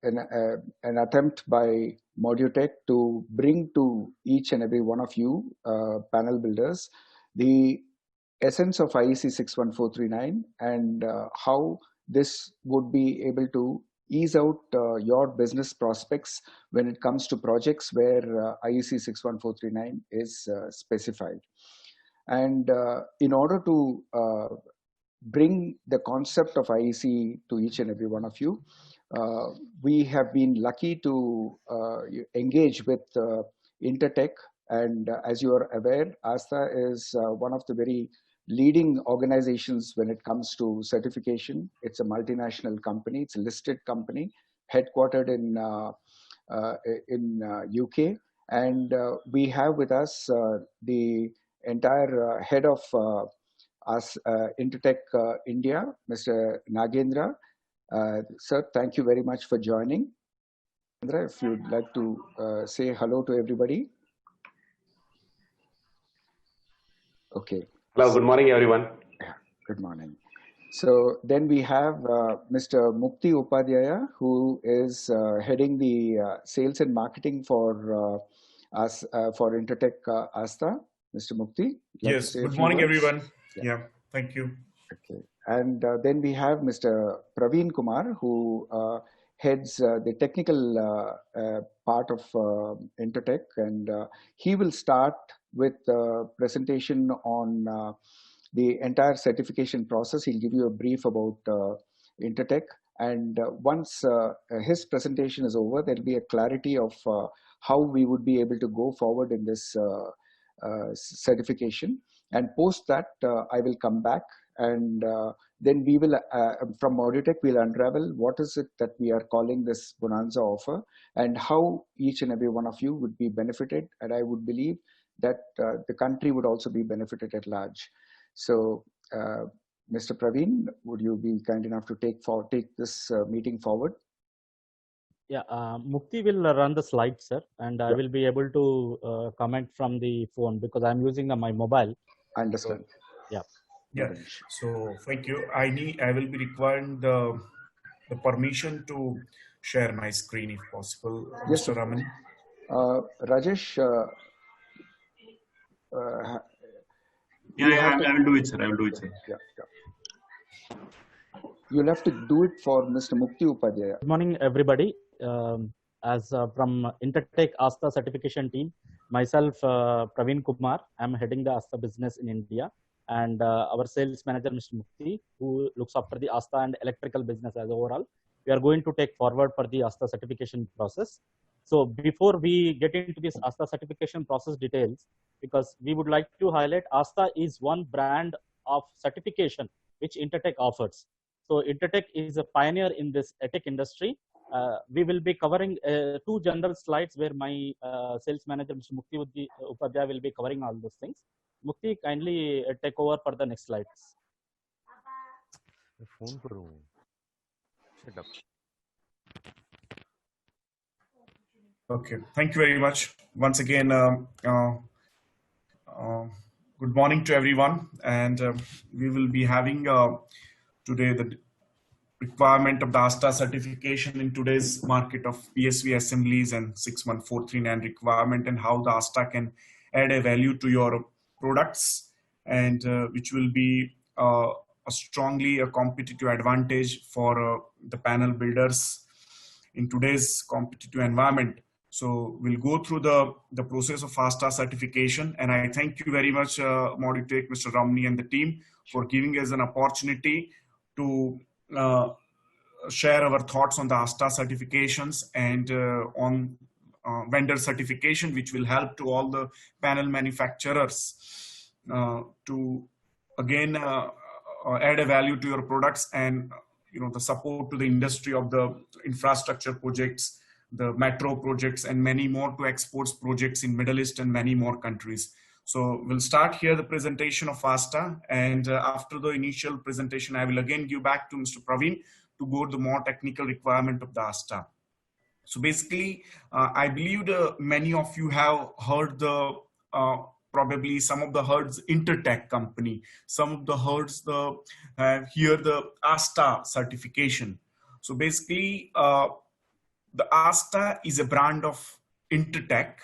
an attempt by Modutech to bring to each and every one of you panel builders the essence of IEC 61439 and how this would be able to ease out your business prospects when it comes to projects where IEC 61439 is specified. And in order to bring the concept of IEC to each and every one of you, we have been lucky to engage with Intertech. And as you are aware, ASTA is one of the very leading organizations when it comes to certification. It's a multinational company. It's a listed company headquartered in UK. And we have with us the entire head of Intertech India, Mr. Nagendra. Sir, thank you very much for joining. Nagendra, if you'd like to say hello to everybody. Okay. Hello, good morning, everyone. Yeah, good morning. So then we have Mr. Mukti Upadhyaya, who is heading the sales and marketing for us for Intertech Asta. Mr. Mukti. Yes, good morning, everyone. Yeah, thank you. Okay. And then we have Mr. Praveen Kumar, who heads the technical part of Intertech, and he will start with a presentation on the entire certification process. He'll give you a brief about Intertech, and once his presentation is over, there'll be a clarity of how we would be able to go forward in this certification. And post that, I will come back, and then we will, from Modutech, we'll unravel what is it that we are calling this Bonanza offer and how each and every one of you would be benefited. And I would believe that the country would also be benefited at large. So, Mr. Praveen, would you be kind enough to take this meeting forward? Yeah, Mukti will run the slides, sir, and I will be able to comment from the phone because I'm using my mobile. I understand. Yeah. Yeah. So thank you. I will be requiring the permission to share my screen if possible, yes, Mr. Raman. Rajesh. I will do it, sir. I will do it, sir. Yeah. You'll have to do it for Mr. Mukti Upadhyaya. Good morning, everybody. As from Intertech Asta certification team, myself, Praveen Kumar, I'm heading the Asta business in India, and our sales manager, Mr. Mukti, who looks after the Asta and electrical business as overall. We are going to take forward for the Asta certification process. So before we get into this Asta certification process details, because we would like to highlight Asta is one brand of certification which Intertech offers. So Intertech is a pioneer in this tech industry. We will be covering 2 general slides where my sales manager, Mr. Mukti Upadhyaya, will be covering all those things. Mukti, kindly take over for the next slides. Okay, thank you very much. Once again, good morning to everyone. And we will be having today the requirement of the ASTA certification in today's market of PSV assemblies and 61439 requirement, and how the ASTA can add a value to your products, and which will be strongly a competitive advantage for the panel builders in today's competitive environment. So we'll go through the process of ASTA certification, and I thank you very much, Modutech, Mr. Ramani and the team, for giving us an opportunity to share our thoughts on the ASTA certifications and on vendor certification, which will help to all the panel manufacturers to again add a value to your products, and the support to the industry of the infrastructure projects, the metro projects, and many more to exports projects in Middle East and many more countries. So we'll start here the presentation of ASTA, and after the initial presentation, I will again give back to Mr. Praveen to go to the more technical requirement of the ASTA. So basically, I believe many of you have heard the probably some of the herds Intertech company, some of the herds here the ASTA certification. So basically, the Asta is a brand of Intertek,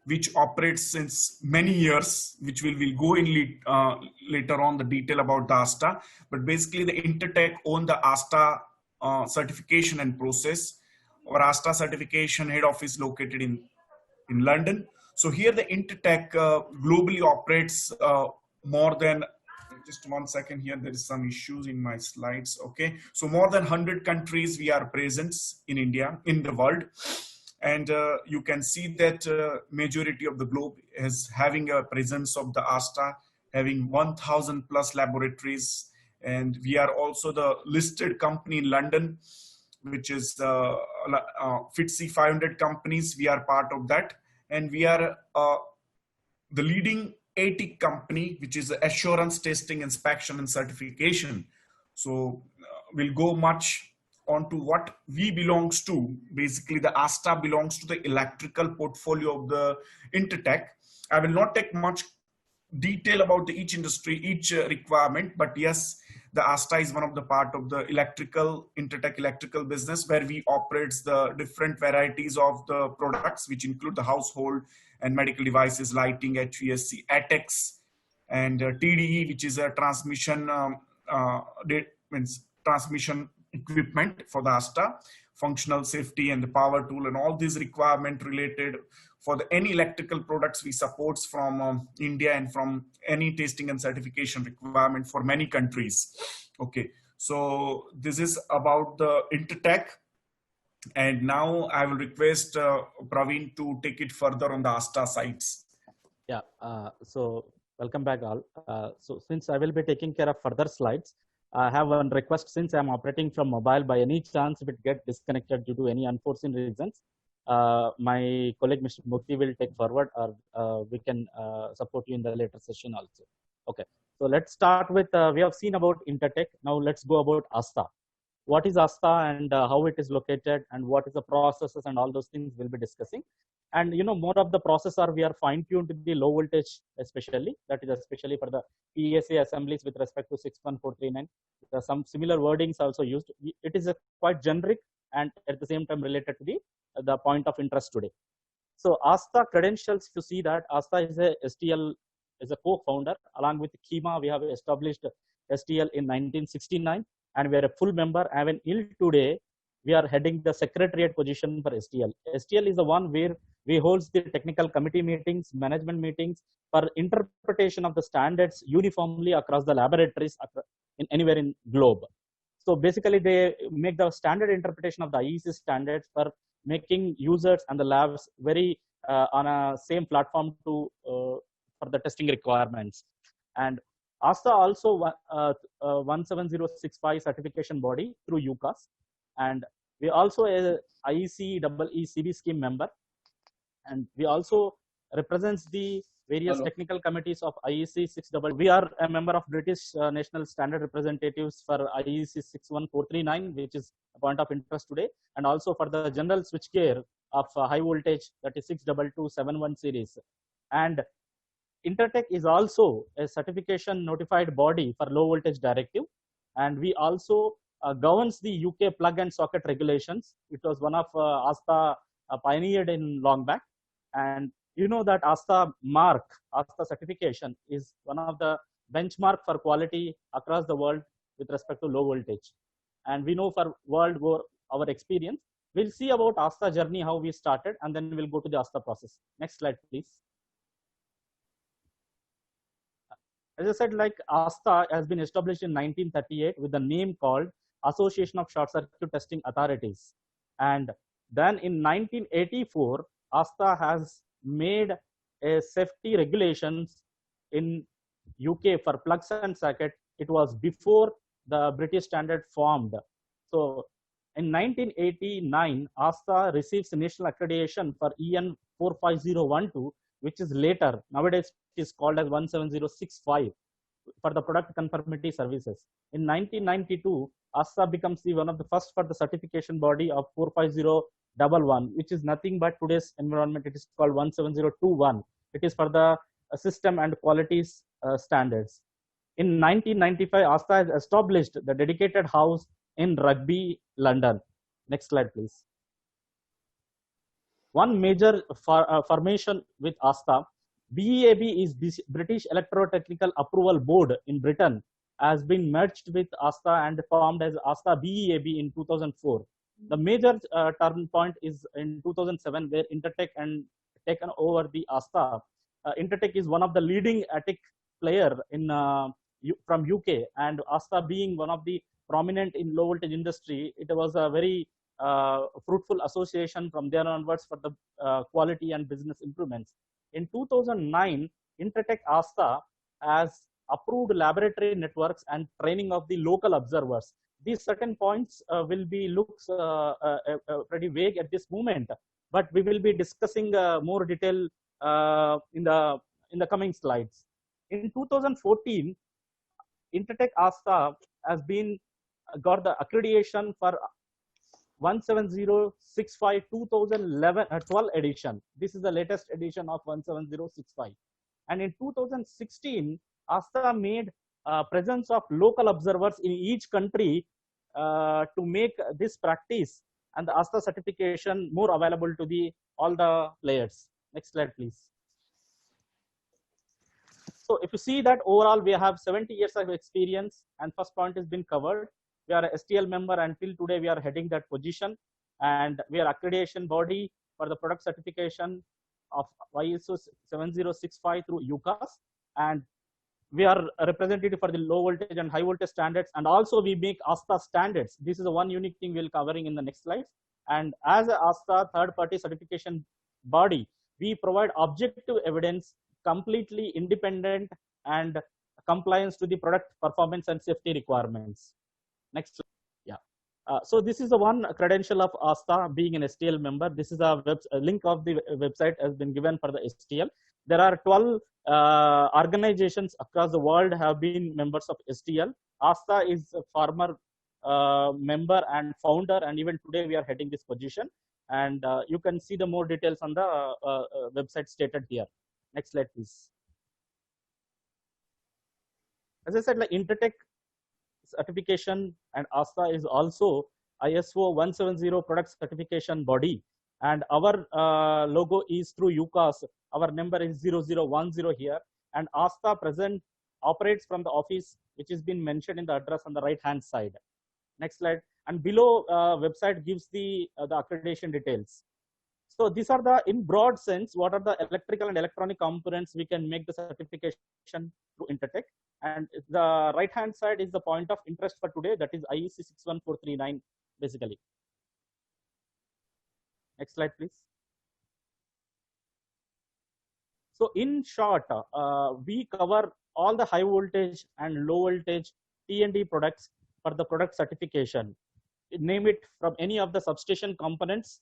which operates since many years, which we'll go in later on the detail about the Asta. But basically, the Intertek own the Asta certification and process. Our Asta certification head office located in London. So here the Intertek globally operates more than, just 1 second here, there is some issues in my slides. Okay, so more than 100 countries we are present in India, in the world. And you can see that majority of the globe is having a presence of the Asta, having 1,000 plus laboratories. And we are also the listed company in London, which is FTSE 500 companies. We are part of that. And we are the leading ATIC company, which is assurance, testing, inspection, and certification. So we'll go much onto what we belongs to. Basically, the Asta belongs to the electrical portfolio of the Intertek. I will not take much detail about each industry, each requirement, but yes, the Asta is one of the part of the Intertek electrical business, where we operates the different varieties of the products, which include the household and medical devices, lighting, HVAC, ATEX, and TDE, which is a transmission transmission equipment for the Asta, functional safety and the power tool, and all these requirement related for any electrical products we supports from India, and from any testing and certification requirement for many countries. Okay, so this is about the Intertek. And now I will request Praveen to take it further on the Asta sites. Yeah, so welcome back all. So since I will be taking care of further slides, I have one request. Since I'm operating from mobile, by any chance if it get disconnected due to any unforeseen reasons, my colleague Mr. Mukti will take forward, or we can support you in the later session also. Okay, so let's start with, we have seen about Intertek. Now let's go about Asta. What is Asta and how it is located, and what is the processes, and all those things we'll be discussing. And more of the processor we are fine-tuned to the low voltage, especially, that is especially for the PSA assemblies with respect to 61439. There are some similar wordings also used. It is a quite generic and at the same time related to the point of interest today. So Asta credentials, if you see that Asta is a STL, is a co-founder. Along with Kima, we have established STL in 1969, and we are a full member. Even till today, we are heading the secretariat position for STL. STL is the one where we hold the technical committee meetings, management meetings for interpretation of the standards uniformly across the laboratories in anywhere in globe. So basically, they make the standard interpretation of the IEC standards for making users and the labs very on a same platform to for the testing requirements. And Asta also 17065 certification body through UCAS, and we also a IEC EECB scheme member, and we also represents the various technical committees of IEC 600. We are a member of British National Standard Representatives for IEC 61439, which is a point of interest today, and also for the general switchgear of high voltage, that is 62271 series. And Intertek is also a certification notified body for low voltage directive, and we also governs the UK plug and socket regulations. It was one of Asta pioneered in long back, and you know that Asta mark, Asta certification is one of the benchmark for quality across the world with respect to low voltage. And we know for world war our experience. We'll see about Asta journey, how we started, and then we'll go to the Asta process. Next slide, please. As I said, like Asta has been established in 1938 with the name called Association of Short Circuit Testing Authorities. And then in 1984, Asta has made a safety regulations in UK for plugs and socket. It was before the British standard formed. So in 1989, Asta receives national accreditation for EN 45012, which is later, nowadays it is called as 17065 for the product conformity services. In 1992, Asta becomes one of the first for the certification body of 45011, which is nothing but today's environment. It is called 17021. It is for the system and qualities standards. In 1995, Asta has established the dedicated house in Rugby, London. Next slide, please. One major formation with ASTA, BEAB is British Electrotechnical Approval Board in Britain, has been merged with ASTA and formed as ASTA BEAB in 2004. The major turn point is in 2007, where Intertek and taken over the ASTA. Intertek is one of the leading ATIC player in from UK, and ASTA being one of the prominent in low voltage industry, it was a very fruitful association from there onwards for the quality and business improvements. In 2009, Intertek ASTA has approved laboratory networks and training of the local observers. These certain points will be looks pretty vague at this moment, but we will be discussing more detail in the coming slides. In 2014, Intertek ASTA has been got the accreditation for 17065 2011 12 edition. This is the latest edition of 17065. And in 2016, ASTA made presence of local observers in each country to make this practice and the ASTA certification more available to the all the players. Next slide, please. So if you see that overall we have 70 years of experience, and first point has been covered. We are a STL member, and till today we are heading that position, and we are accreditation body for the product certification of ISO 7065 through UCAS, and we are a representative for the low voltage and high voltage standards, and also we make ASTA standards. This is the one unique thing we'll covering in the next slides. And as a ASTA third party certification body, we provide objective evidence, completely independent and compliance to the product performance and safety requirements. Next slide. Yeah. So this is the one credential of ASTA being an STL member. This is a link of the website has been given for the STL. There are 12 organizations across the world have been members of STL. ASTA is a former member and founder, and even today we are heading this position. And you can see the more details on the website stated here. Next slide, please. As I said, like Intertek certification and ASTA is also ISO 170 product certification body, and our logo is through UCAS. Our number is 0010 here, and ASTA present operates from the office which has been mentioned in the address on the right hand side. Next slide. And below website gives the accreditation details. So these are the, in broad sense, what are the electrical and electronic components we can make the certification through Intertek. And the right hand side is the point of interest for today, that is IEC 61439 basically. Next slide, please. So in short, we cover all the high voltage and low voltage T&D products for the product certification. Name it from any of the substation components,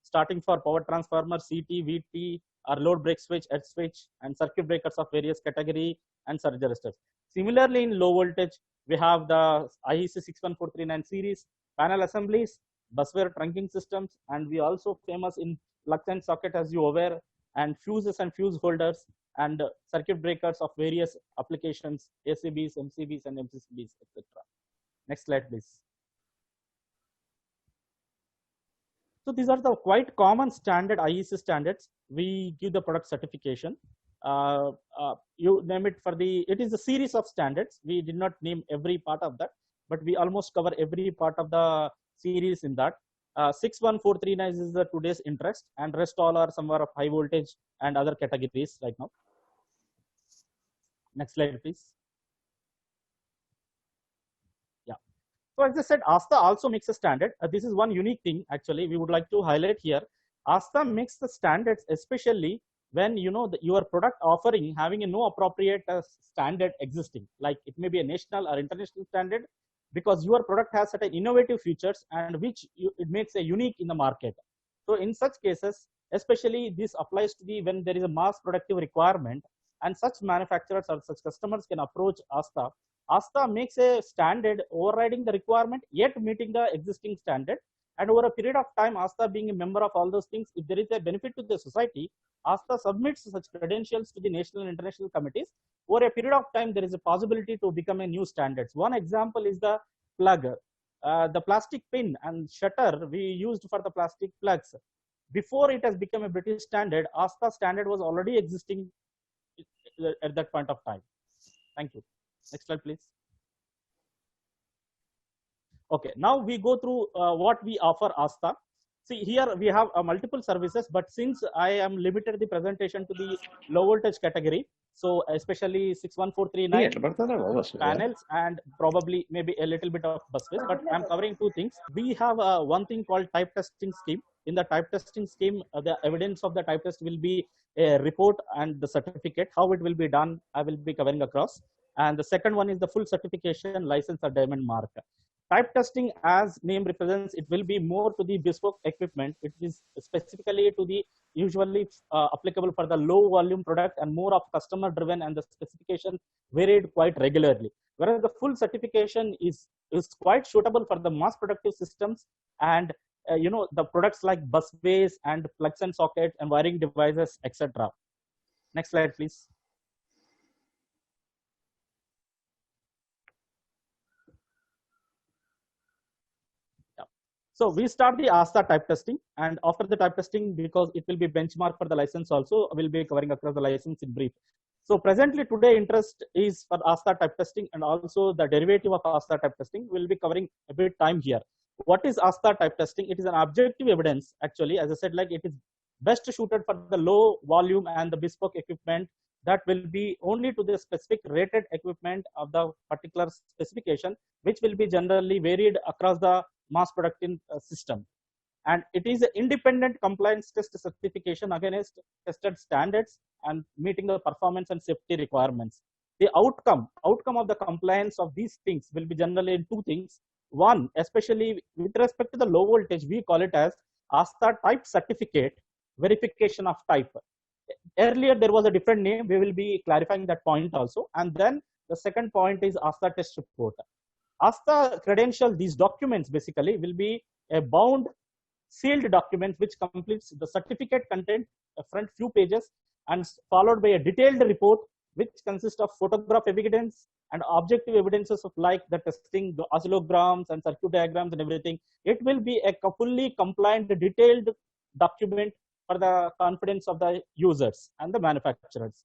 starting for power transformer, CT, VT, or load break switch, edge switch, and circuit breakers of various category, and surge resistors. Similarly, in low voltage, we have the IEC 61439 series, panel assemblies, busware trunking systems, and we also famous in plug and socket, as you are aware, and fuses and fuse holders, and circuit breakers of various applications, ACBs, MCBs, and MCCBs, etc. Next slide, please. So these are the quite common standard IEC standards. We give the product certification. You name it for the, it is a series of standards. We did not name every part of that, but we almost cover every part of the series in that. 61439 is the today's interest, and rest all are somewhere of high voltage and other categories right now. Next slide, please. Yeah. So as I said, ASTA also makes a standard. This is one unique thing actually we would like to highlight here. ASTA makes the standards, especially when you know your product offering having a no appropriate standard existing, like it may be a national or international standard, because your product has certain innovative features and which it makes a unique in the market. So in such cases, especially this applies to the when there is a mass productive requirement, and such manufacturers or such customers can approach ASTA. ASTA makes a standard overriding the requirement yet meeting the existing standard, and over a period of time, ASTA being a member of all those things, if there is a benefit to the society, ASTA submits such credentials to the national and international committees. Over a period of time, there is a possibility to become a new standards. One example is the plug. the plastic pin and shutter we used for the plastic plugs, before it has become a British standard, ASTA standard was already existing at that point of time. Thank you. Next slide, please. Okay, now we go through what we offer ASTA. See, here we have multiple services, but since I am limited the presentation to the low voltage category, so especially 61439 panels and probably maybe a little bit of busways, but I'm covering two things. We have one thing called type testing scheme. In the type testing scheme, the evidence of the type test will be a report and the certificate. How it will be done, I will be covering across. And the second one is the full certification, license or diamond mark. Type testing, as name represents, it will be more to the bespoke equipment. It is specifically to the usually applicable for the low volume product and more of customer driven, and the specification varied quite regularly. Whereas the full certification is quite suitable for the mass productive systems and the products like busways and plugs and sockets and wiring devices, etc. Next slide, please. So we start the ASTA type testing, and after the type testing, because it will be benchmark for the license also, we'll be covering across the license in brief. So presently today interest is for ASTA type testing and also the derivative of ASTA type testing. We'll be covering a bit time here. What is ASTA type testing? It is an objective evidence, actually, as I said, like it is best suited for the low volume and the bespoke equipment that will be only to the specific rated equipment of the particular specification, which will be generally varied across the mass production system. And it is an independent compliance test certification against tested standards and meeting the performance and safety requirements. The outcome of the compliance of these things will be generally in two things. One, especially with respect to the low voltage, we call it as ASTA type certificate verification of type. Earlier there was a different name. We will be clarifying that point also. And then the second point is ASTA test report. ASTA credential, these documents basically will be a bound sealed document which completes the certificate content, a front few pages, and followed by a detailed report which consists of photograph evidence and objective evidences of like the testing, the oscillograms and circuit diagrams and everything. It will be a fully compliant, detailed document for the confidence of the users and the manufacturers.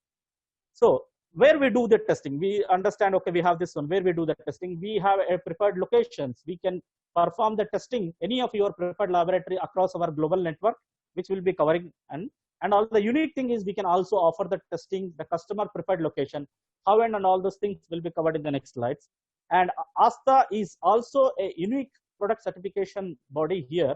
So where we do the testing, we understand, okay, we have this one, where we do the testing, we have a preferred locations. We can perform the testing, any of your preferred laboratory across our global network, which will be covering. And all the unique thing is we can also offer the testing, the customer preferred location, how and all those things will be covered in the next slides. And ASTA is also a unique product certification body here,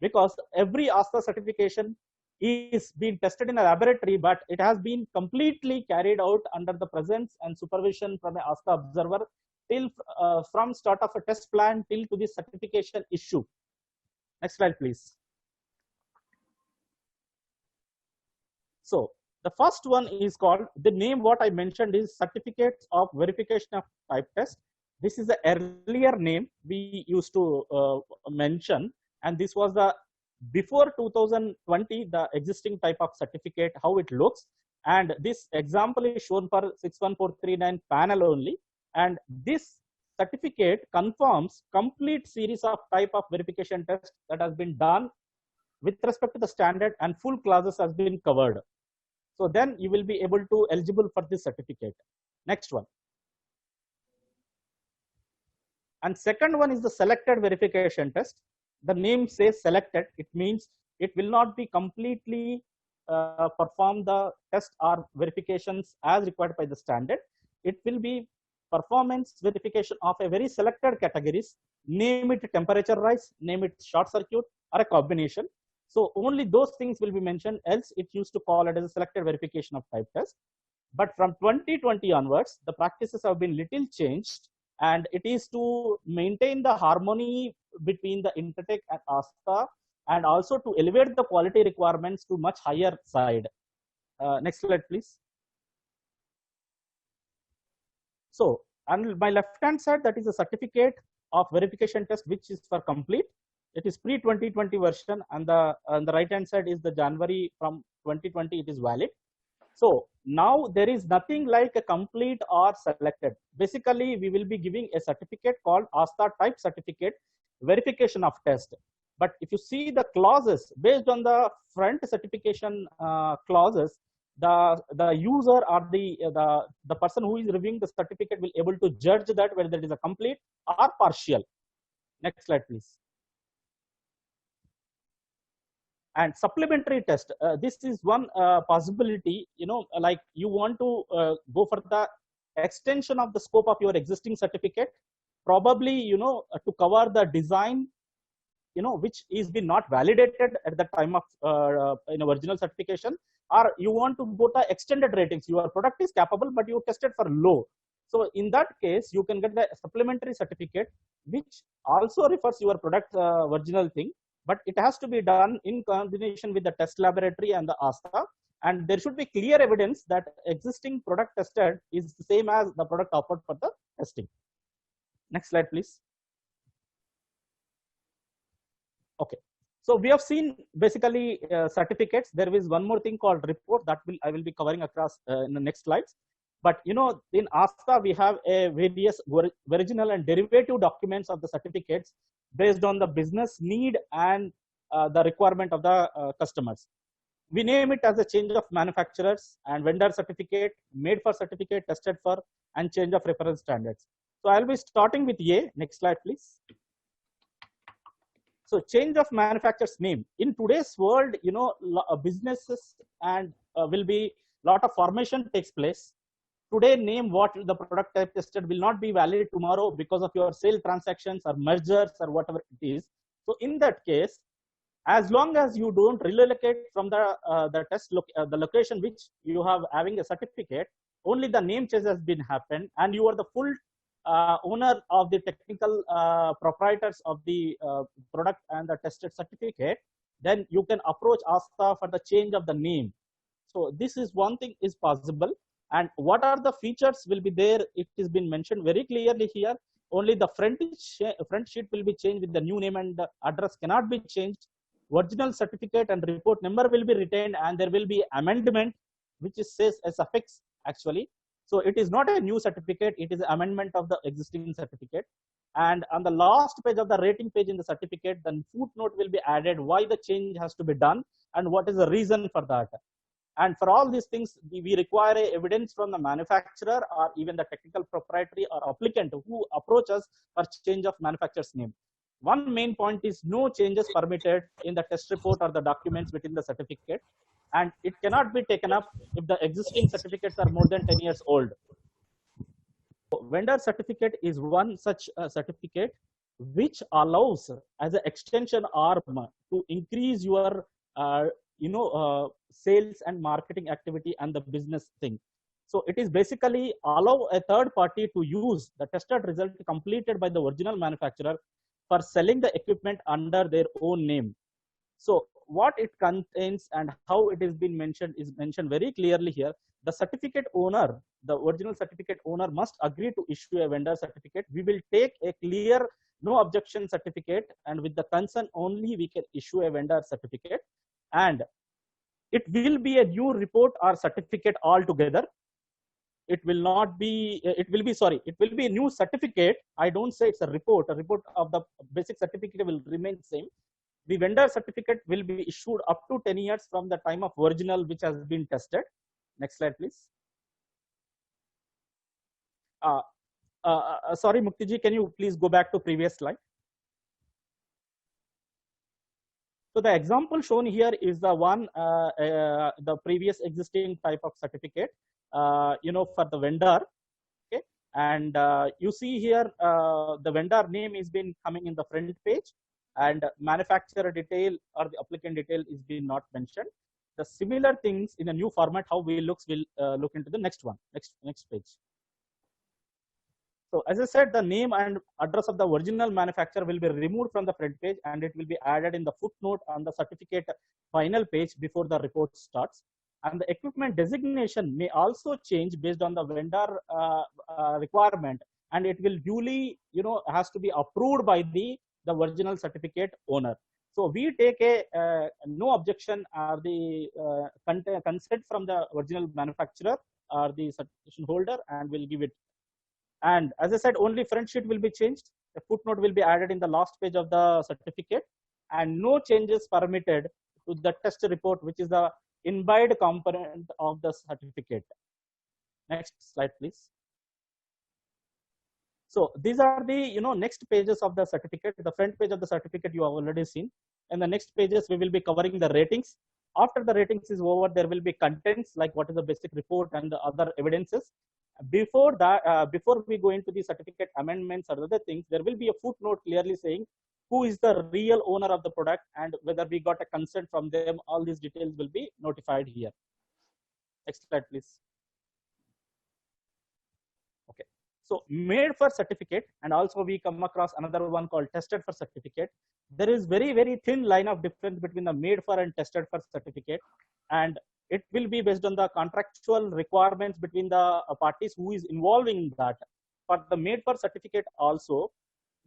because every ASTA certification is being tested in a laboratory, but it has been completely carried out under the presence and supervision from an ASTA observer till from start of a test plan till to the certification issue. Next slide, please. So the first one is called, the name what I mentioned is Certificates of Verification of Type Test. This is the earlier name we used to mention, and this was the before 2020 the existing type of certificate, how it looks. And this example is shown for 61439 panel only, and this certificate confirms complete series of type of verification tests that has been done with respect to the standard, and full classes has been covered. So then you will be able to eligible for this certificate. Next one. And second one is the selected verification test. The name says selected. It means it will not be completely perform the test or verifications as required by the standard. It will be performance verification of a very selected categories. Name it temperature rise, name it short circuit, or a combination. So only those things will be mentioned, else it used to call it as a selected verification of type test. But from 2020 onwards, the practices have been little changed, and it is to maintain the harmony between the Intertek and ASTA, and also to elevate the quality requirements to much higher side. Next slide, please. So on my left hand side, that is a certificate of verification test, which is for complete. It is pre-2020 version, and on the right hand side is the January from 2020, it is valid. So now there is nothing like a complete or selected. Basically, we will be giving a certificate called ASTA type certificate. verification of test. But if you see the clauses based on the front certification clauses, the user or the person who is reviewing the certificate will able to judge that whether it is a complete or partial. Next slide, please. And supplementary test, this is one possibility, like you want to go for the extension of the scope of your existing certificate, probably to cover the design which is been not validated at the time of original certification, or you want to go to extended ratings. Your product is capable but you tested for low, so in that case you can get the supplementary certificate which also refers your product original thing, but it has to be done in combination with the test laboratory and the ASTA, and there should be clear evidence that existing product tested is the same as the product offered for the testing. Next slide, please. Okay, so we have seen basically certificates. There is one more thing called report that I will be covering across in the next slides. But in ASTA we have a various original and derivative documents of the certificates based on the business need and the requirement of the customers. We name it as a change of manufacturers and vendor certificate, made for certificate, tested for, and change of reference standards. So I'll be starting with A. Next slide, please. So change of manufacturer's name. In today's world, businesses and will be lot of formation takes place. Today, name what the product type tested will not be valid tomorrow because of your sale transactions or mergers or whatever it is. So in that case, as long as you don't relocate from the test the location which you have having a certificate, only the name change has been happened, and you are the full owner of the technical proprietors of the product and the tested certificate, then you can approach ASTA for the change of the name. So this is one thing is possible. And what are the features will be there? It has been mentioned very clearly here. Only the front sheet will be changed with the new name, and the address cannot be changed. Original certificate and report number will be retained, and there will be amendment which says a suffix actually. So it is not a new certificate, it is an amendment of the existing certificate. And on the last page of the rating page in the certificate, then footnote will be added why the change has to be done and what is the reason for that. And for all these things, we require evidence from the manufacturer or even the technical proprietary or applicant who approaches for change of manufacturer's name. One main point is no changes permitted in the test report or the documents within the certificate, and it cannot be taken up if the existing certificates are more than 10 years old. Vendor certificate is one such certificate which allows as an extension arm to increase your sales and marketing activity and the business thing. So it is basically allow a third party to use the tested result completed by the original manufacturer for selling the equipment under their own name. So what it contains and how it has been mentioned is mentioned very clearly here. The certificate owner, the original certificate owner must agree to issue a vendor certificate. We will take a clear no objection certificate, and with the consent only we can issue a vendor certificate. And it will be a new report or certificate altogether. It will not be, it will be a new certificate. I don't say it's a report of the basic certificate will remain same. The vendor certificate will be issued up to 10 years from the time of original which has been tested. Next slide, please. Sorry, Muktiji, can you please go back to previous slide? So the example shown here is the one, the previous existing type of certificate, for the vendor. Okay, and you see here the vendor name is been coming in the front page, and manufacturer detail or the applicant detail is being not mentioned. The similar things in a new format, how we looks, will look into the next one, next page. So as I said, the name and address of the original manufacturer will be removed from the front page, and it will be added in the footnote on the certificate final page before the report starts. And the equipment designation may also change based on the vendor requirement, and it will duly, has to be approved by the original certificate owner. So we take a no objection or the consent from the original manufacturer or the certification holder, and we'll give it. And as I said, only front sheet will be changed. a footnote will be added in the last page of the certificate, and no changes permitted to the test report, which is the imbibed component of the certificate. Next slide, please. So these are the next pages of the certificate. The front page of the certificate you have already seen. And the next pages we will be covering the ratings. After the ratings is over, there will be contents like what is the basic report and the other evidences. Before that, before we go into the certificate amendments or other things, there will be a footnote clearly saying who is the real owner of the product and whether we got a consent from them. All these details will be notified here. Next slide, please. Okay. So made for certificate, and also we come across another one called tested for certificate. There is very, very thin line of difference between the made for and tested for certificate. And it will be based on the contractual requirements between the parties who is involving that. For the made for certificate also,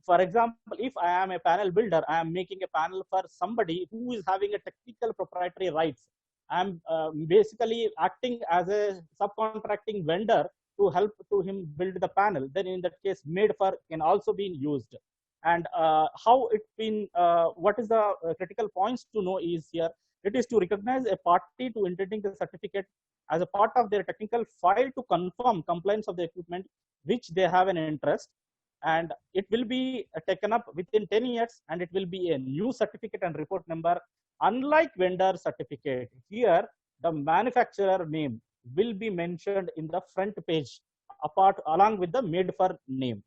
for example, if I am a panel builder, I am making a panel for somebody who is having a technical proprietary rights. I'm basically acting as a subcontracting vendor to help to him build the panel. Then in that case, made for can also be used. And how it been, what is the critical points to know is here, it is to recognize a party to intending the certificate as a part of their technical file to confirm compliance of the equipment which they have an interest. And it will be taken up within 10 years, and it will be a new certificate and report number. Unlike vendor certificate, here the manufacturer name will be mentioned in the front page apart along with the made for name.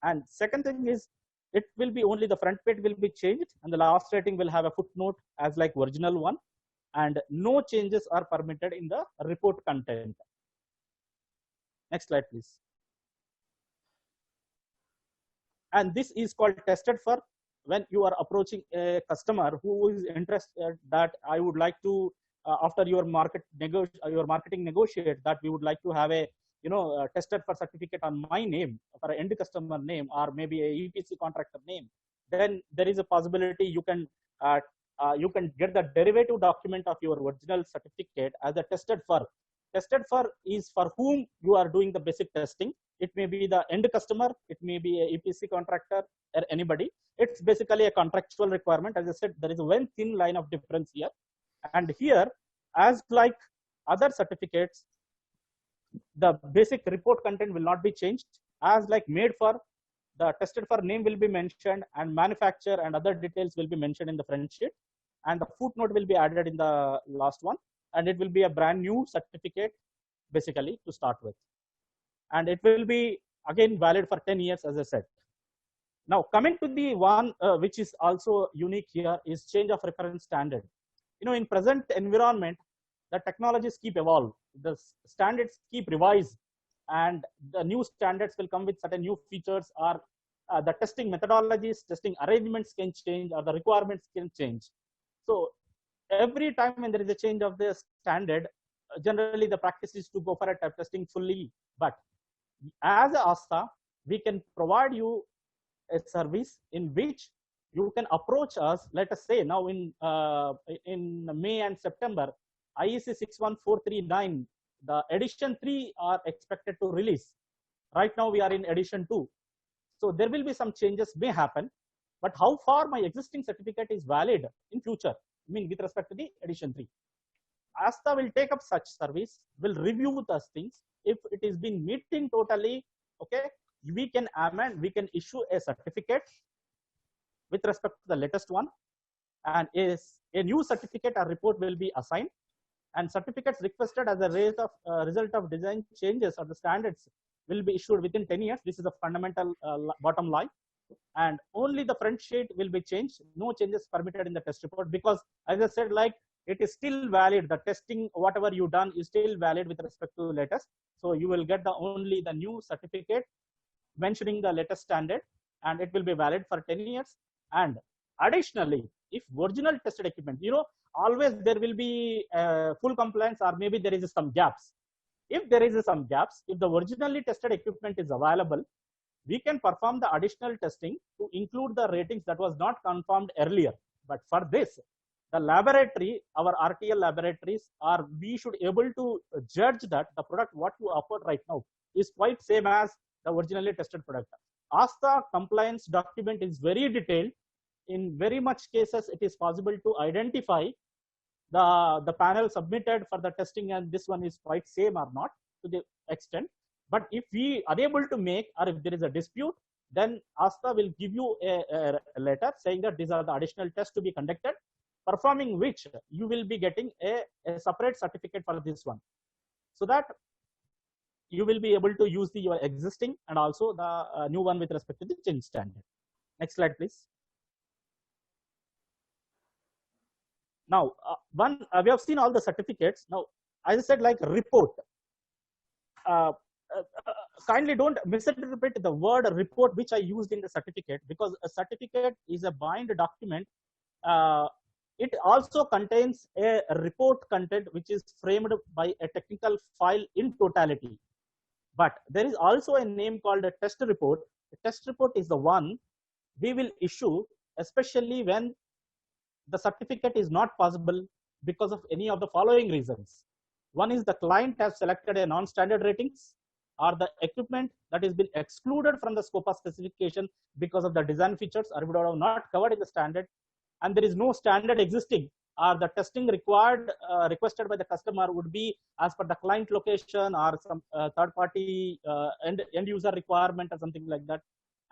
And second thing is, it will be only the front page will be changed, and the last rating will have a footnote as like original one, and no changes are permitted in the report content. Next slide, please. And this is called tested for when you are approaching a customer who is interested that I would like to, after your marketing negotiate, that we would like to have a tested for certificate on my name, for an end customer name, or maybe a EPC contractor name. Then there is a possibility you can get the derivative document of your original certificate as a tested for. Tested for is for whom you are doing the basic testing. It may be the end customer, it may be a EPC contractor, or anybody. It's basically a contractual requirement. As I said, there is a very thin line of difference here. And here, as like other certificates, the basic report content will not be changed. As like made for, the tested for name will be mentioned, and manufacturer and other details will be mentioned in the front sheet. And the footnote will be added in the last one. And it will be a brand new certificate, basically, to start with. And it will be, again, valid for 10 years, as I said. Now, coming to the one which is also unique here is change of reference standard. In present environment, the technologies keep evolve, the standards keep revised, and the new standards will come with certain new features, or the testing methodologies, testing arrangements can change, or the requirements can change. So every time when there is a change of the standard, generally the practice is to go for a type testing fully. But as a ASTA, we can provide you a service in which you can approach us. Let us say now in May and September, IEC 61439, the edition 3 are expected to release. Right now we are in edition 2. So there will be some changes may happen, but how far my existing certificate is valid in future, with respect to the edition 3. ASTA will take up such service, will review those things. If it is been meeting totally, okay, we can amend, we can issue a certificate with respect to the latest one, and a new certificate or report will be assigned, and certificates requested as a result of design changes or the standards will be issued within 10 years. This is the fundamental bottom line. And only the front sheet will be changed. No changes permitted in the test report, because as I said, like it is still valid. The testing, whatever you done is still valid with respect to latest. So you will get only the new certificate mentioning the latest standard, and it will be valid for 10 years. And additionally, if original tested equipment, always there will be full compliance, or maybe there is some gaps. If there is some gaps, if the originally tested equipment is available, we can perform the additional testing to include the ratings that was not confirmed earlier. But for this, the laboratory, our RTL laboratories, we should able to judge that the product what you offered right now is quite same as the originally tested product. ASTA compliance document is very detailed. In very much cases, it is possible to identify the panel submitted for the testing and this one is quite same or not to the extent. But if we are able to make, or if there is a dispute, then ASTA will give you a letter saying that these are the additional tests to be conducted, performing which you will be getting a separate certificate for this one, so that you will be able to use your existing and also the new one with respect to the change standard. Next slide, please. Now, we have seen all the certificates. Now, as I said, like report. Kindly don't misinterpret the word report which I used in the certificate, because a certificate is a bind document. It also contains a report content which is framed by a technical file in totality. But there is also a name called a test report. The test report is the one we will issue, especially when the certificate is not possible because of any of the following reasons. One is the client has selected a non-standard ratings, or the equipment that has been excluded from the scope of specification because of the design features or would have not covered in the standard, and there is no standard existing, or the testing required requested by the customer would be as per the client location or some third party end user requirement or something like that.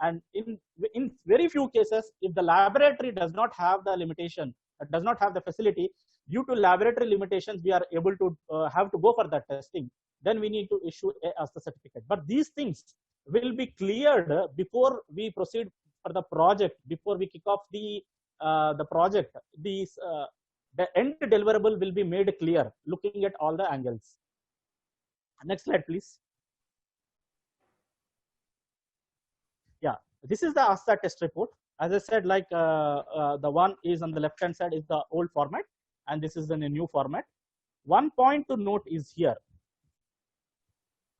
And in very few cases, if the laboratory does not have the limitation, does not have the facility, due to laboratory limitations, we are able to have to go for that testing, then we need to issue a ASTA certificate. But these things will be cleared before we proceed for the project, before we kick off the project. These the end deliverable will be made clear, looking at all the angles. Next slide, please. Yeah, this is the ASTA test report. As I said, like the one is on the left hand side is the old format, and this is in a new format. One point to note is here,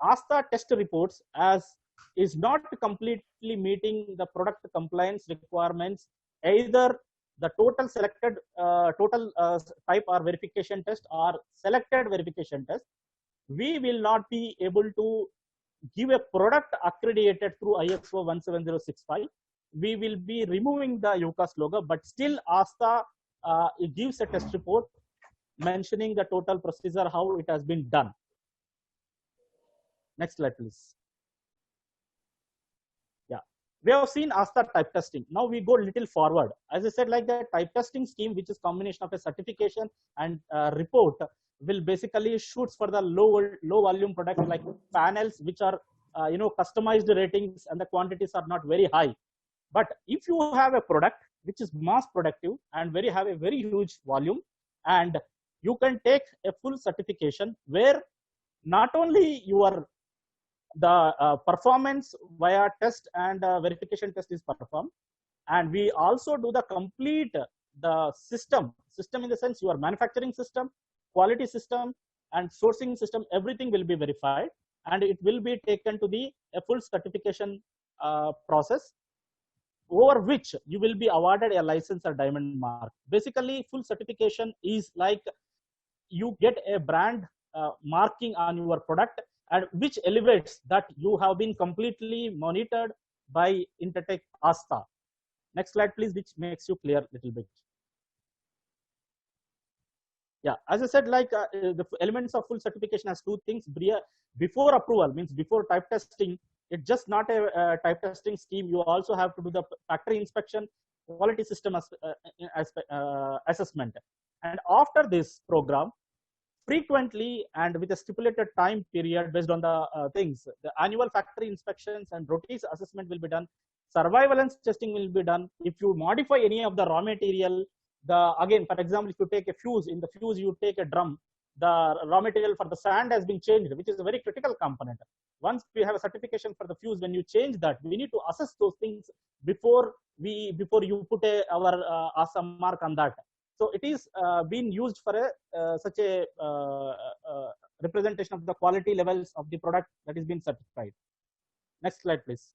ASTA test reports as is not completely meeting the product compliance requirements, either the total selected type or verification test or selected verification test. We will not be able to give a product accredited through ISO 17065. We will be removing the UCAS logo, but still ASTA it gives a test report mentioning the total procedure, how it has been done. Next slide, please. Yeah, we have seen ASTA type testing. Now we go a little forward. As I said, like the type testing scheme, which is combination of a certification and report, will basically shoots for the low volume products like panels, which are customized ratings and the quantities are not very high. But if you have a product which is mass productive and have a very huge volume, and you can take a full certification where not only the performance via test and verification test is performed, and we also do the complete the system in the sense your manufacturing system, quality system, and sourcing system, everything will be verified, and it will be taken to a full certification process, over which you will be awarded a license or diamond mark. Basically, full certification is like you get a brand marking on your product, and which elevates that you have been completely monitored by Intertek ASTA. Next slide, please, which makes you clear a little bit. Yeah, as I said, like the elements of full certification has two things. Before approval, means before type testing, it's just not a type testing scheme. You also have to do the factory inspection, quality system assessment. And after this program, frequently and with a stipulated time period based on the things, the annual factory inspections and routine assessment will be done. Surveillance testing will be done. If you modify any of the raw material, again, for example, if you take a fuse, in the fuse you take a drum, the raw material for the sand has been changed, which is a very critical component. Once we have a certification for the fuse, when you change that, we need to assess those things before you put our ASTA mark on that. So it is being used for such a representation of the quality levels of the product that is being certified. Next slide, please.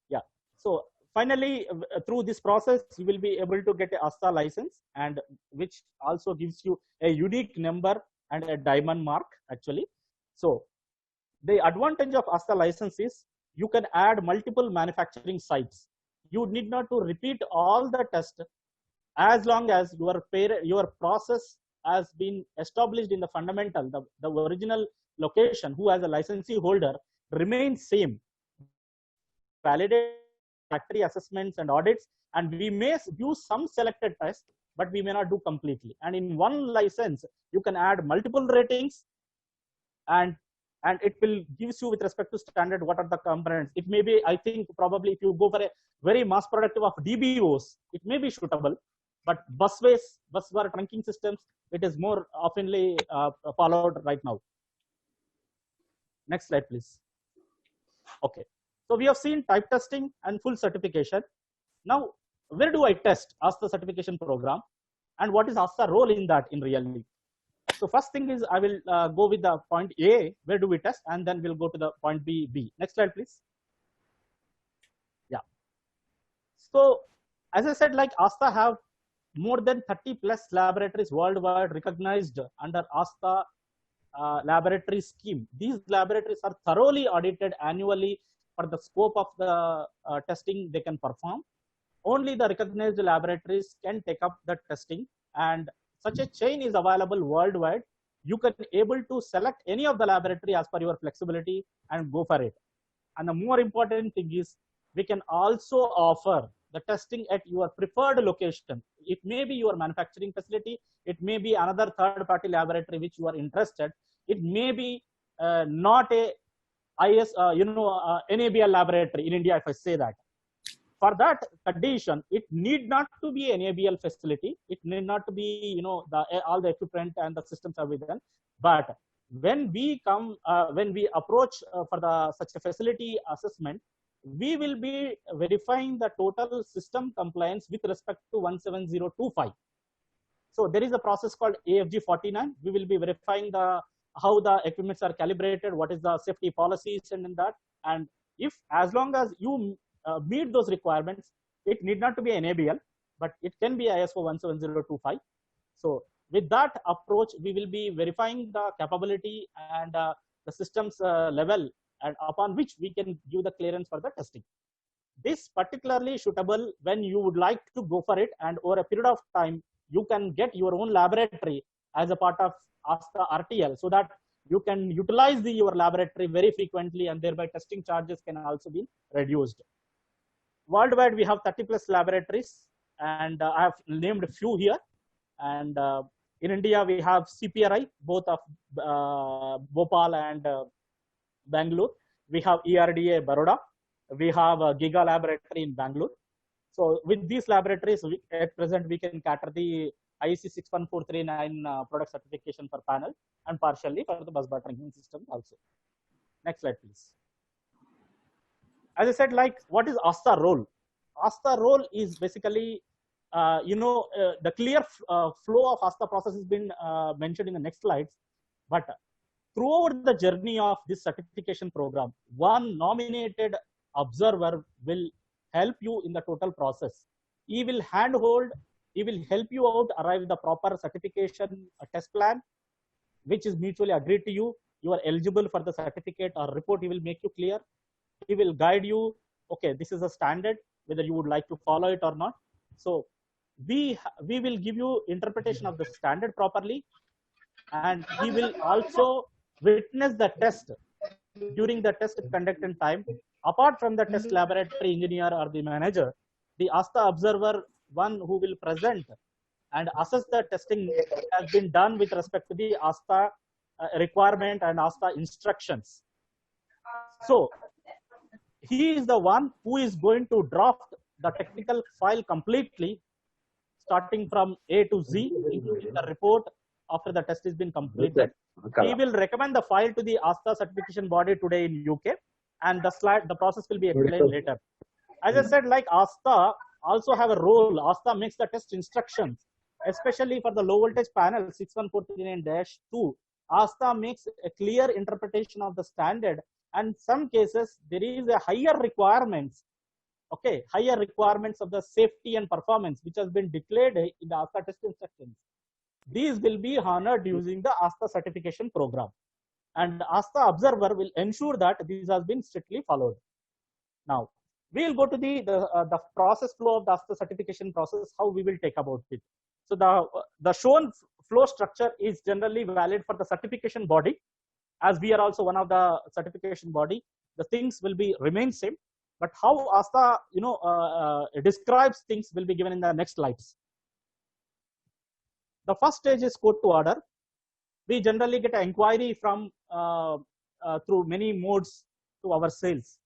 Yeah. So finally, through this process, you will be able to get a ASTA license, and which also gives you a unique number and a diamond mark actually. So the advantage of ASTA license is you can add multiple manufacturing sites. You need not to repeat all the tests as long as your process has been established in the fundamental, the original location who as a licensee holder remains same. Validate factory assessments and audits, and we may do some selected tests, but we may not do completely. And in one license, you can add multiple ratings, and it will gives you with respect to standard what are the components. It may be, I think, probably if you go for a very mass productive of DBOs, it may be suitable, but busbar trunking systems, it is more oftenly followed right now. Next slide, please. Okay. So we have seen type testing and full certification. Now, where do I test ASTA certification program, and what is ASTA role in that in reality? So first thing is I will go with the point A, where do we test, and then we'll go to the point B. Next slide, please. Yeah. So as I said, like ASTA have more than 30 plus laboratories worldwide recognized under ASTA laboratory scheme. These laboratories are thoroughly audited annually for the scope of the testing they can perform. Only the recognized laboratories can take up the testing, and such a chain is available worldwide. You can able to select any of the laboratory as per your flexibility and go for it. And the more important thing is we can also offer the testing at your preferred location. It may be your manufacturing facility. It may be another third-party laboratory which you are interested. It may be not a NABL laboratory in India, if I say that. For that condition, it need not to be an NABL facility. It need not to be, all the equipment and the systems are with them. But when we approach for such a facility assessment, we will be verifying the total system compliance with respect to 17025. So there is a process called AFG 49. We will be verifying how the equipments are calibrated, what is the safety policies and in that. And if as long as you meet those requirements, it need not to be an NABL, but it can be ISO 17025. So with that approach, we will be verifying the capability and the systems level, and upon which we can give the clearance for the testing. This particularly suitable when you would like to go for it, and over a period of time, you can get your own laboratory as a part of ASTA RTL, so that you can utilize your laboratory very frequently, and thereby testing charges can also be reduced. Worldwide, we have 30 plus laboratories, and I have named a few here. And in India, we have CPRI, both of Bhopal and Bangalore. We have ERDA Baroda. We have a Giga laboratory in Bangalore. So with these laboratories, at present, we can cater the IEC 61439 product certification for panel, and partially for the busbar trunking system also. Next slide, please. As I said, like, what is ASTA role? ASTA role is basically, the clear flow of ASTA process has been mentioned in the next slides. But throughout the journey of this certification program, one nominated observer will help you in the total process. He will handhold, he will help you out, arrive the proper certification test plan, which is mutually agreed to you. You are eligible for the certificate or report. He will make you clear. He will guide you. Okay, this is a standard, whether you would like to follow it or not. So we will give you interpretation of the standard properly, and he will also witness the test during the test conducted time. Apart from the test laboratory engineer or the manager, the ASTA observer, one who will present and assess the testing has been done with respect to the ASTA requirement and ASTA instructions. So he is the one who is going to draft the technical file completely, starting from A to Z, including the report after the test has been completed. He will recommend the file to the ASTA certification body today in UK, and the process will be explained later. As I said, like, ASTA also have a role. ASTA makes the test instructions, especially for the low voltage panel 61439-2. ASTA makes a clear interpretation of the standard, and some cases there is a higher requirements, higher requirements of the safety and performance which has been declared in the ASTA test instructions. These will be honored using the ASTA certification program. and Asta observer will ensure that this has been strictly followed. Now, we will go to the process flow of the Asta certification process, how we will take about it. So the shown flow structure is generally valid for the certification body, as we are also one of the certification body. The things will be remain same, but how Asta describes things will be given in the next slides. The first stage is code to order. We generally get an inquiry from through many modes to our sales.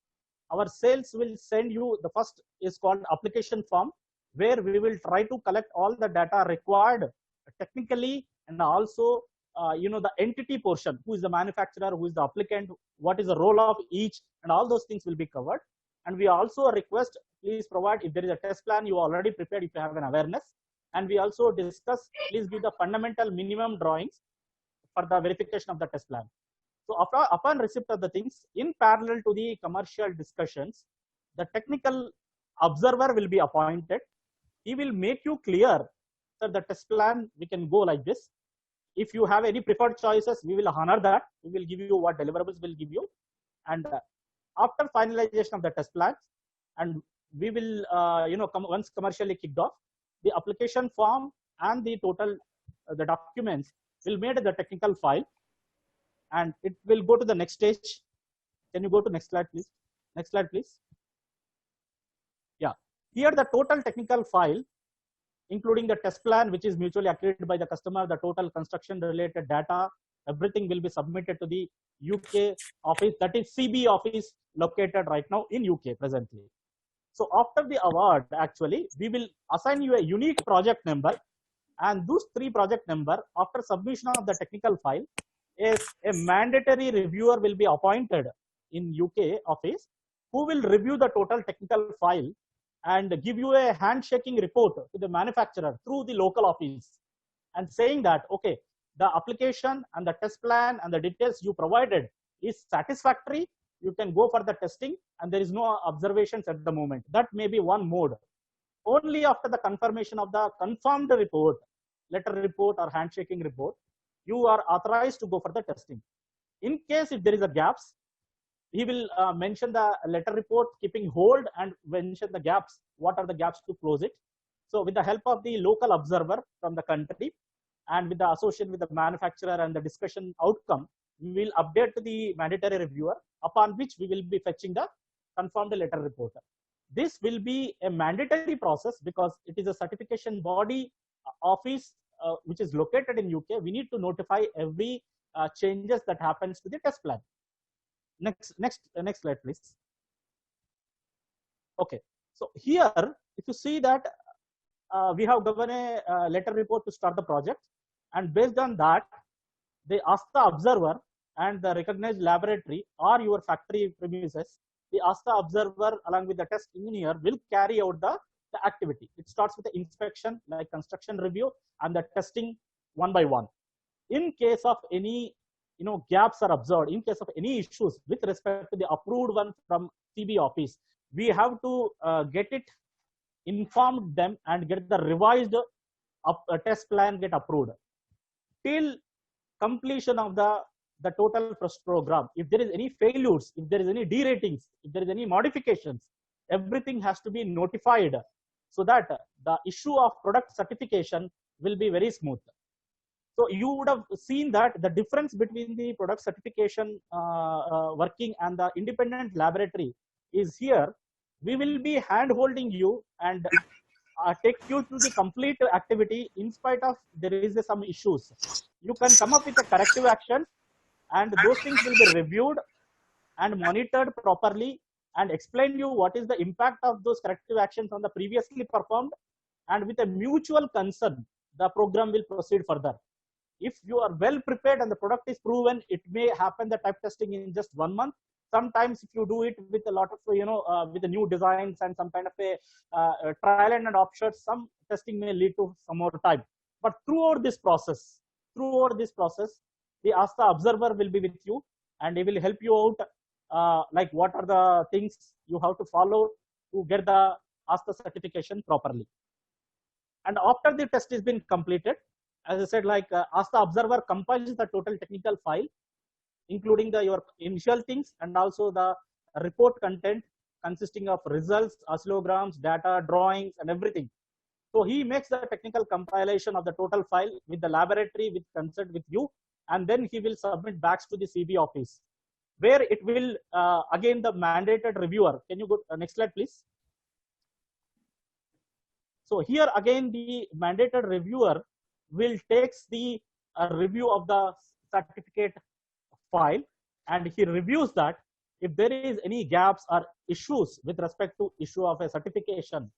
Our sales will send you, the first is called application form, where we will try to collect all the data required technically, and also the entity portion, who is the manufacturer, who is the applicant, what is the role of each, and all those things will be covered. And we also request, please provide, if there is a test plan, you already prepared if you have an awareness. And we also discuss, please give the fundamental minimum drawings for the verification of the test plan. So upon receipt of the things, in parallel to the commercial discussions, the technical observer will be appointed. He will make you clear that the test plan, we can go like this. If you have any preferred choices, we will honor that. We will give you what deliverables will give you. And after finalization of the test plans, and we will, once commercially kicked off, the application form and the total, the documents will made the technical file, and it will go to the next stage. Can you go to next slide, please? Next slide, please. Yeah, here the total technical file, including the test plan, which is mutually agreed by the customer, the total construction related data, everything will be submitted to the UK office, that is CB office, located right now in UK presently. So after the award, actually, we will assign you a unique project number, and those 3 project number, after submission of the technical file, is a mandatory reviewer will be appointed in UK office, who will review the total technical file and give you a handshaking report to the manufacturer through the local office, and saying that, okay, the application and the test plan and the details you provided is satisfactory, you can go for the testing, and there is no observations at the moment. That may be one mode. Only after the confirmation of the confirmed report, letter report or handshaking report, you are authorized to go for the testing. In case if there is a gaps, he will mention the letter report keeping hold and mention the gaps, what are the gaps to close it. So with the help of the local observer from the country, and with the association with the manufacturer and the discussion outcome, we will update to the mandatory reviewer, upon which we will be fetching the confirmed letter report. This will be a mandatory process because it is a certification body office which is located in UK. We need to notify every changes that happens to the test plan. Next slide, please. Okay, so here, if you see that we have given a letter report to start the project, and based on that, they ask the observer and the recognized laboratory or your factory premises, the ASTA observer along with the test engineer will carry out the activity. It starts with the inspection, like construction review, and the testing one by one. In case of any gaps are observed, in case of any issues with respect to the approved one from CB office, we have to get it, inform them, and get the revised test plan get approved. Till completion of the total program, if there is any failures, if there is any deratings, if there is any modifications, everything has to be notified, so that the issue of product certification will be very smooth. So you would have seen that the difference between the product certification working and the independent laboratory is here. We will be hand holding you and take you through the complete activity. In spite of there is some issues, you can come up with a corrective action, and those things will be reviewed and monitored properly, and explain you what is the impact of those corrective actions on the previously performed, and with a mutual concern, the program will proceed further. If you are well prepared and the product is proven, it may happen the type testing in just 1 month. Sometimes if you do it with a lot of, with the new designs and some kind of a trial and adoption, some testing may lead to some more time. But throughout this process, the ASTA observer will be with you, and he will help you out, like what are the things you have to follow to get the ASTA certification properly. And after the test has been completed, as I said, like ASTA observer compiles the total technical file, including your initial things and also the report content consisting of results, oscillograms, data, drawings, and everything. So he makes the technical compilation of the total file with the laboratory with consent with you, and then he will submit back to the CB office, where it will again the mandated reviewer. Can you go next slide, please? So here again the mandated reviewer will takes the review of the certificate file, and he reviews that. If there is any gaps or issues with respect to issue of a certification,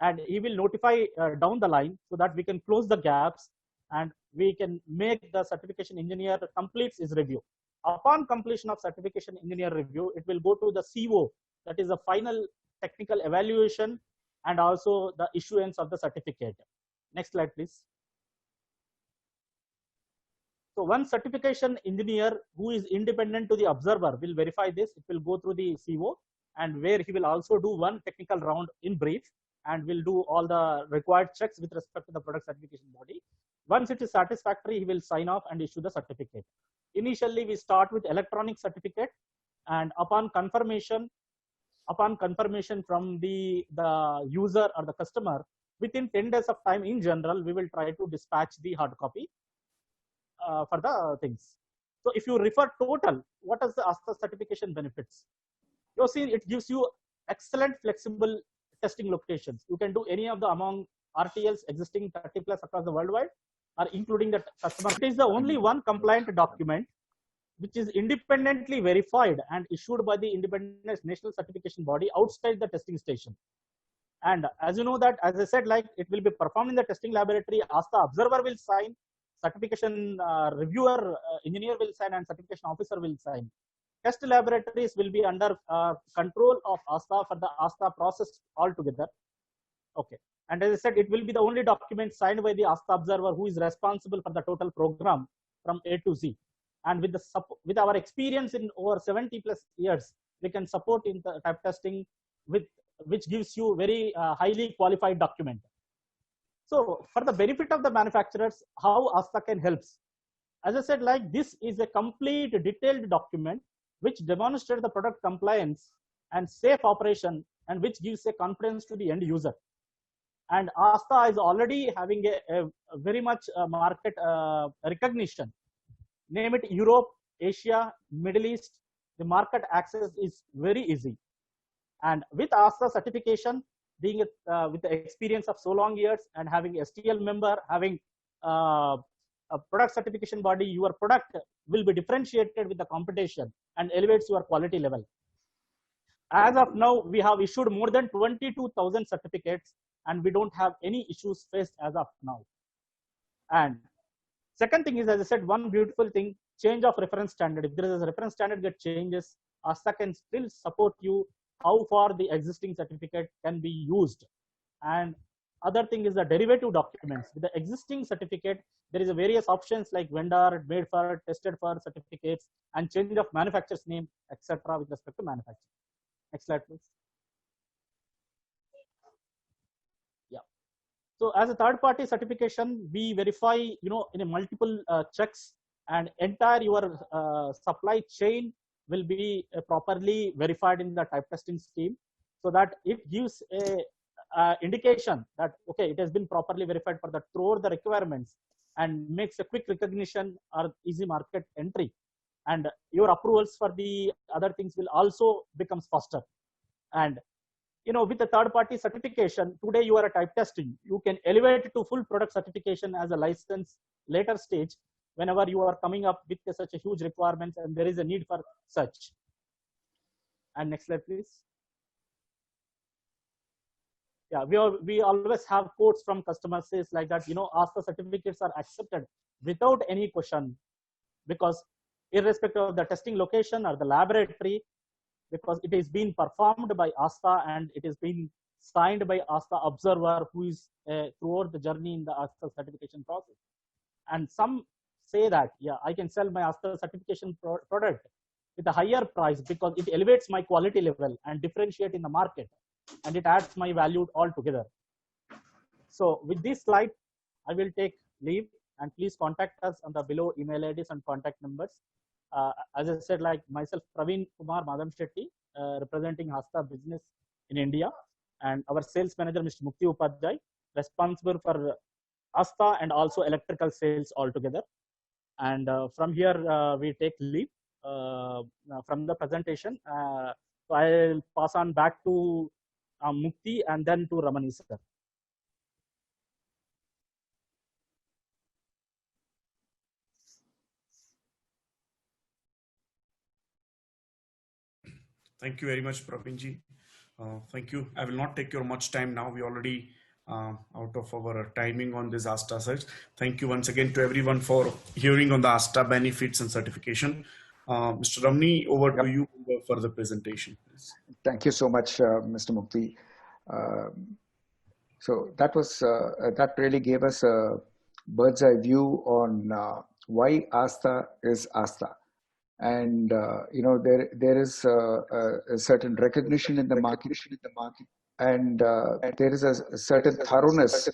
and he will notify down the line so that we can close the gaps and we can make the certification engineer completes his review. Upon completion of certification engineer review, it will go to the CO, that is the final technical evaluation, and also the issuance of the certificate. Next slide, please. So one certification engineer who is independent to the observer will verify this. It will go through the CO, and where he will also do one technical round in brief and will do all the required checks with respect to the product certification body. Once it is satisfactory, he will sign off and issue the certificate. Initially, we start with electronic certificate, and upon confirmation from the user or the customer, within 10 days of time in general, we will try to dispatch the hard copy for the things. So if you refer total, what is the ASTA certification benefits? You see, it gives you excellent flexible testing locations. You can do any of the among RTLs existing 30 plus across the worldwide, or including the customer. It is the only one compliant document which is independently verified and issued by the independent national certification body outside the testing station. And as you know that, as I said, like it will be performed in the testing laboratory. ASTA observer will sign, certification reviewer engineer will sign, and certification officer will sign. Test laboratories will be under control of ASTA for the ASTA process altogether. Okay. And as I said, it will be the only document signed by the ASTA observer who is responsible for the total program from A to Z. And with our experience in over 70 plus years, we can support in the type testing which gives you very highly qualified document. So for the benefit of the manufacturers, how ASTA can help? As I said, like this is a complete detailed document which demonstrates the product compliance and safe operation, and which gives a confidence to the end user. And ASTA is already having a very much market recognition. Name it Europe, Asia, Middle East, the market access is very easy. And with ASTA certification, being with the experience of so long years and having STL member, having a product certification body, your product will be differentiated with the competition and elevates your quality level. As of now, we have issued more than 22,000 certificates, and we don't have any issues faced as of now. And second thing is, as I said, one beautiful thing, change of reference standard. If there is a reference standard that changes, ASTA can still support you how far the existing certificate can be used. And other thing is the derivative documents. With the existing certificate, there is a various options like vendor, made for, tested for certificates, and change of manufacturer's name, etc. with respect to manufacturer. Next slide, please. Yeah. So as a third-party certification, we verify, in a multiple checks, and entire your supply chain will be properly verified in the type testing scheme, so that it gives a indication that okay, it has been properly verified for the throughout the requirements, and makes a quick recognition or easy market entry, and your approvals for the other things will also becomes faster. And with the third party certification, today you are a type testing, you can elevate to full product certification as a license later stage whenever you are coming up with such a huge requirements and there is a need for such. And next slide, please. Yeah, we always have quotes from customers says like that, ASTA certificates are accepted without any question, because irrespective of the testing location or the laboratory, because it is being performed by ASTA and it is being signed by ASTA observer who is throughout the journey in the ASTA certification process. And some say that, yeah, I can sell my ASTA certification product with a higher price because it elevates my quality level and differentiate in the market, and it adds my value altogether. So with this slide, I will take leave, and please contact us on the below email IDs and contact numbers. As I said, like myself, Praveen Kumar Madam Shetty, representing Asta Business in India, and our sales manager, Mr. Mukti Upadhyay, responsible for Asta and also electrical sales altogether. And from here, we take leave from the presentation. So I'll pass on back to Mukti and then to Ramani sir. Thank you very much, Pravinji. Thank you. I will not take your much time now. We already out of our timing on this ASTA search. Thank you once again to everyone for hearing on the ASTA benefits and certification. Mr. Ramani, over to you for the presentation, please. Thank you so much, Mr. Mukti. So that really gave us a bird's eye view on why Asta is Asta. And there is a certain recognition in the market, and there is a certain thoroughness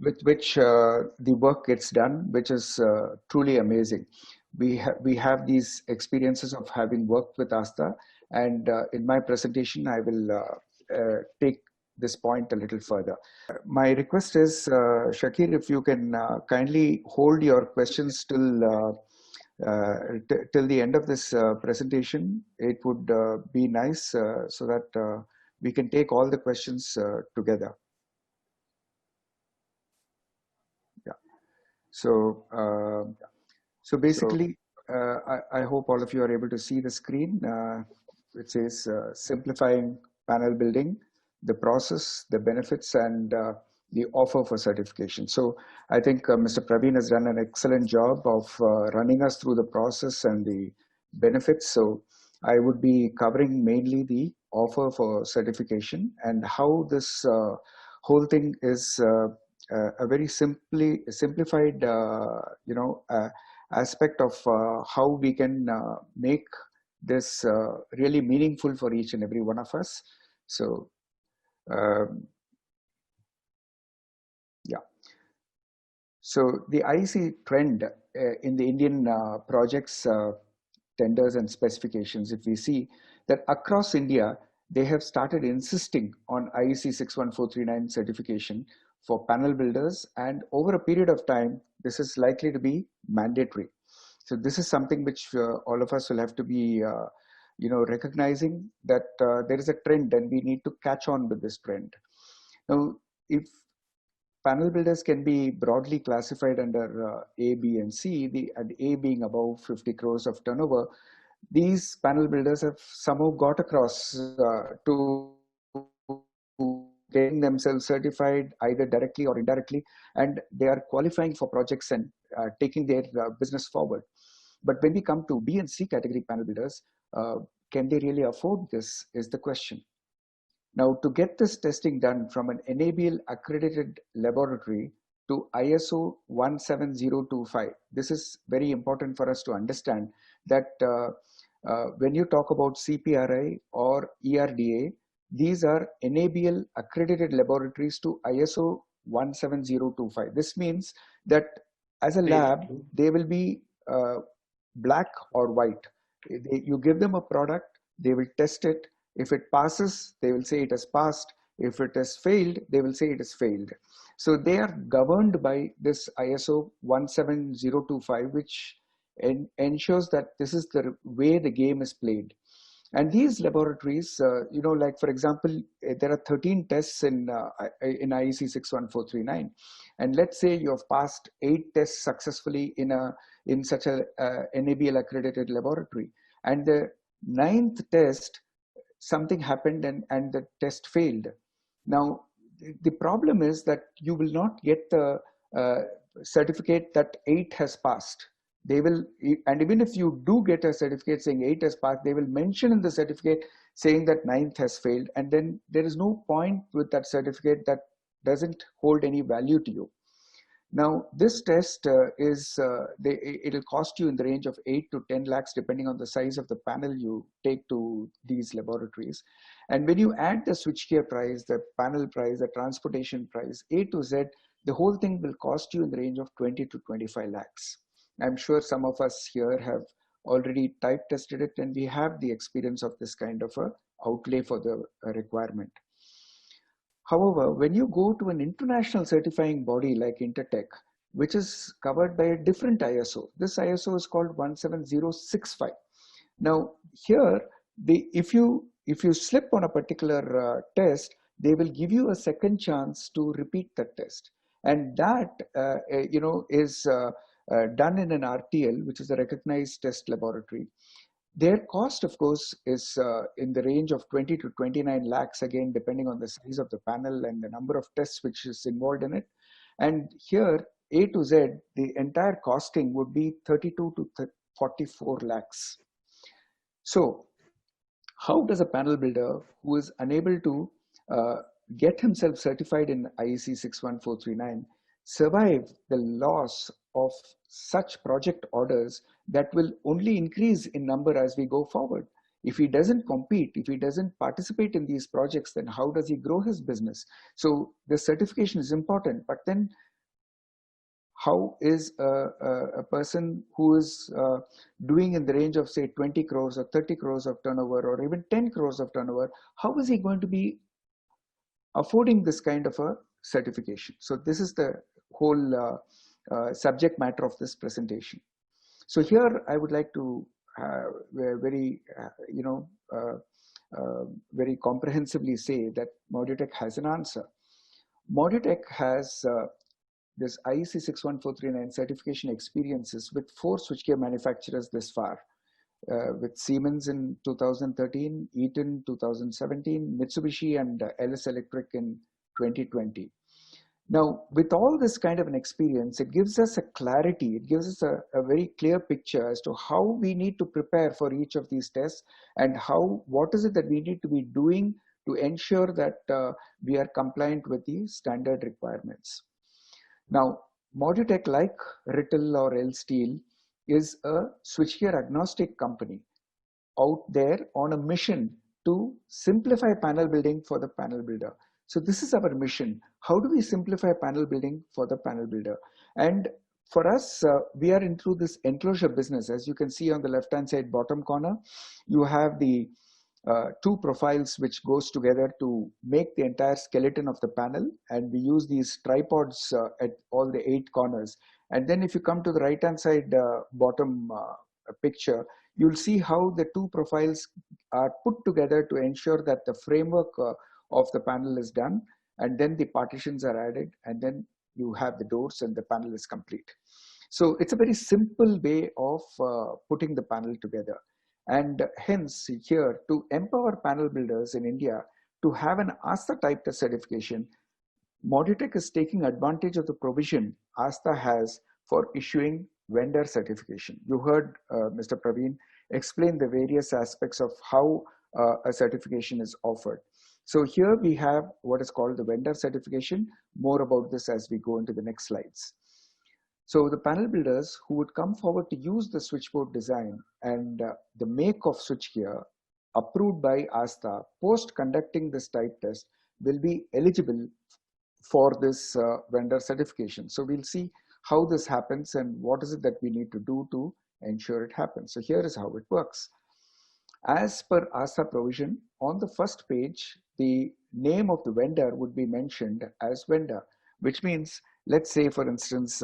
with which the work gets done, which is truly amazing. We have these experiences of having worked with Asta, and in my presentation, I will take this point a little further. My request is, Shakir, if you can kindly hold your questions till the end of this presentation, it would be nice so that we can take all the questions together. Yeah. So basically, I hope all of you are able to see the screen. It says simplifying panel building, the process, the benefits, and the offer for certification. So I think Mr. Praveen has done an excellent job of running us through the process and the benefits. So I would be covering mainly the offer for certification and how this whole thing is a very simplified, aspect of how we can make this really meaningful for each and every one of us. So yeah. So the IEC trend in the Indian projects, tenders and specifications, if we see that across India, they have started insisting on IEC 61439 certification for panel builders, and over a period of time, this is likely to be mandatory. So this is something which all of us will have to be recognizing that there is a trend and we need to catch on with this trend. Now, if panel builders can be broadly classified under A, B, and C, and A being above 50 crores of turnover, these panel builders have somehow got across to getting themselves certified either directly or indirectly, and they are qualifying for projects and taking their business forward. But when we come to B and C category panel builders, can they really afford this is the question. Now, to get this testing done from an NABL accredited laboratory to ISO 17025, this is very important for us to understand that when you talk about CPRI or ERDA, these are NABL accredited laboratories to ISO 17025. This means that as a lab, they will be black or white. You give them a product, they will test it. If it passes, they will say it has passed. If it has failed, they will say it has failed. So they are governed by this ISO 17025, which ensures that this is the way the game is played. And these laboratories, like for example, there are 13 tests in IEC 61439. And let's say you have passed 8 tests successfully in such a NABL accredited laboratory. And the 9th test, something happened and the test failed. Now, the problem is that you will not get the certificate that 8 has passed. They will, and even if you do get a certificate saying 8 has passed, they will mention in the certificate saying that 9th has failed. And then there is no point with that certificate that doesn't hold any value to you. Now, this test it'll cost you in the range of 8 to 10 lakhs, depending on the size of the panel you take to these laboratories. And when you add the switchgear price, the panel price, the transportation price, A to Z, the whole thing will cost you in the range of 20 to 25 lakhs. I'm sure some of us here have already type tested it, and we have the experience of this kind of a outlay for the requirement. However, when you go to an international certifying body like Intertek, which is covered by a different ISO, this ISO is called 17065. Now here, if you slip on a particular test, they will give you a second chance to repeat that test, and that is done in an RTL, which is a recognized test laboratory. Their cost, of course, is in the range of 20 to 29 lakhs, again, depending on the size of the panel and the number of tests which is involved in it. And here, A to Z, the entire costing would be 32 to 44 lakhs. So how does a panel builder who is unable to get himself certified in IEC 61439 survive the loss of such project orders that will only increase in number as we go forward? If he doesn't compete, if he doesn't participate in these projects, then how does he grow his business? So the certification is important, but then how is a person who is doing in the range of, say, 20 crores or 30 crores of turnover, or even 10 crores of turnover, how is he going to be affording this kind of a certification? So this is the whole subject matter of this presentation. So here I would like to very comprehensively say that Modutech has an answer. Modutech has this IEC 61439 certification experiences with 4 switchgear manufacturers this far, with Siemens in 2013, Eaton 2017, Mitsubishi and LS Electric in 2020. Now, with all this kind of an experience, it gives us a clarity, it gives us a very clear picture as to how we need to prepare for each of these tests, and what is it that we need to be doing to ensure that we are compliant with the standard requirements. Now, Modutech, like Rittel or L Steel, is a switchgear agnostic company out there on a mission to simplify panel building for the panel builder. So this is our mission. How do we simplify panel building for the panel builder? And for us, we are into this enclosure business. As you can see on the left-hand side bottom corner, you have the 2 profiles which goes together to make the entire skeleton of the panel, and we use these tripods at all the 8 corners. And then if you come to the right-hand side bottom picture, you'll see how the 2 profiles are put together to ensure that the framework of the panel is done, and then the partitions are added, and then you have the doors and the panel is complete. So it's a very simple way of putting the panel together. And hence here, to empower panel builders in India to have an ASTA type test certification, Modutech is taking advantage of the provision ASTA has for issuing vendor certification. You heard Mr. Praveen explain the various aspects of how a certification is offered. So here we have what is called the vendor certification. More about this as we go into the next slides. So the panel builders who would come forward to use the switchboard design and the make of switchgear approved by ASTA post conducting this type test will be eligible for this vendor certification. So we'll see how this happens and what is it that we need to do to ensure it happens. So here is how it works. As per ASTA provision, on the first page, the name of the vendor would be mentioned as vendor, which means, let's say for instance,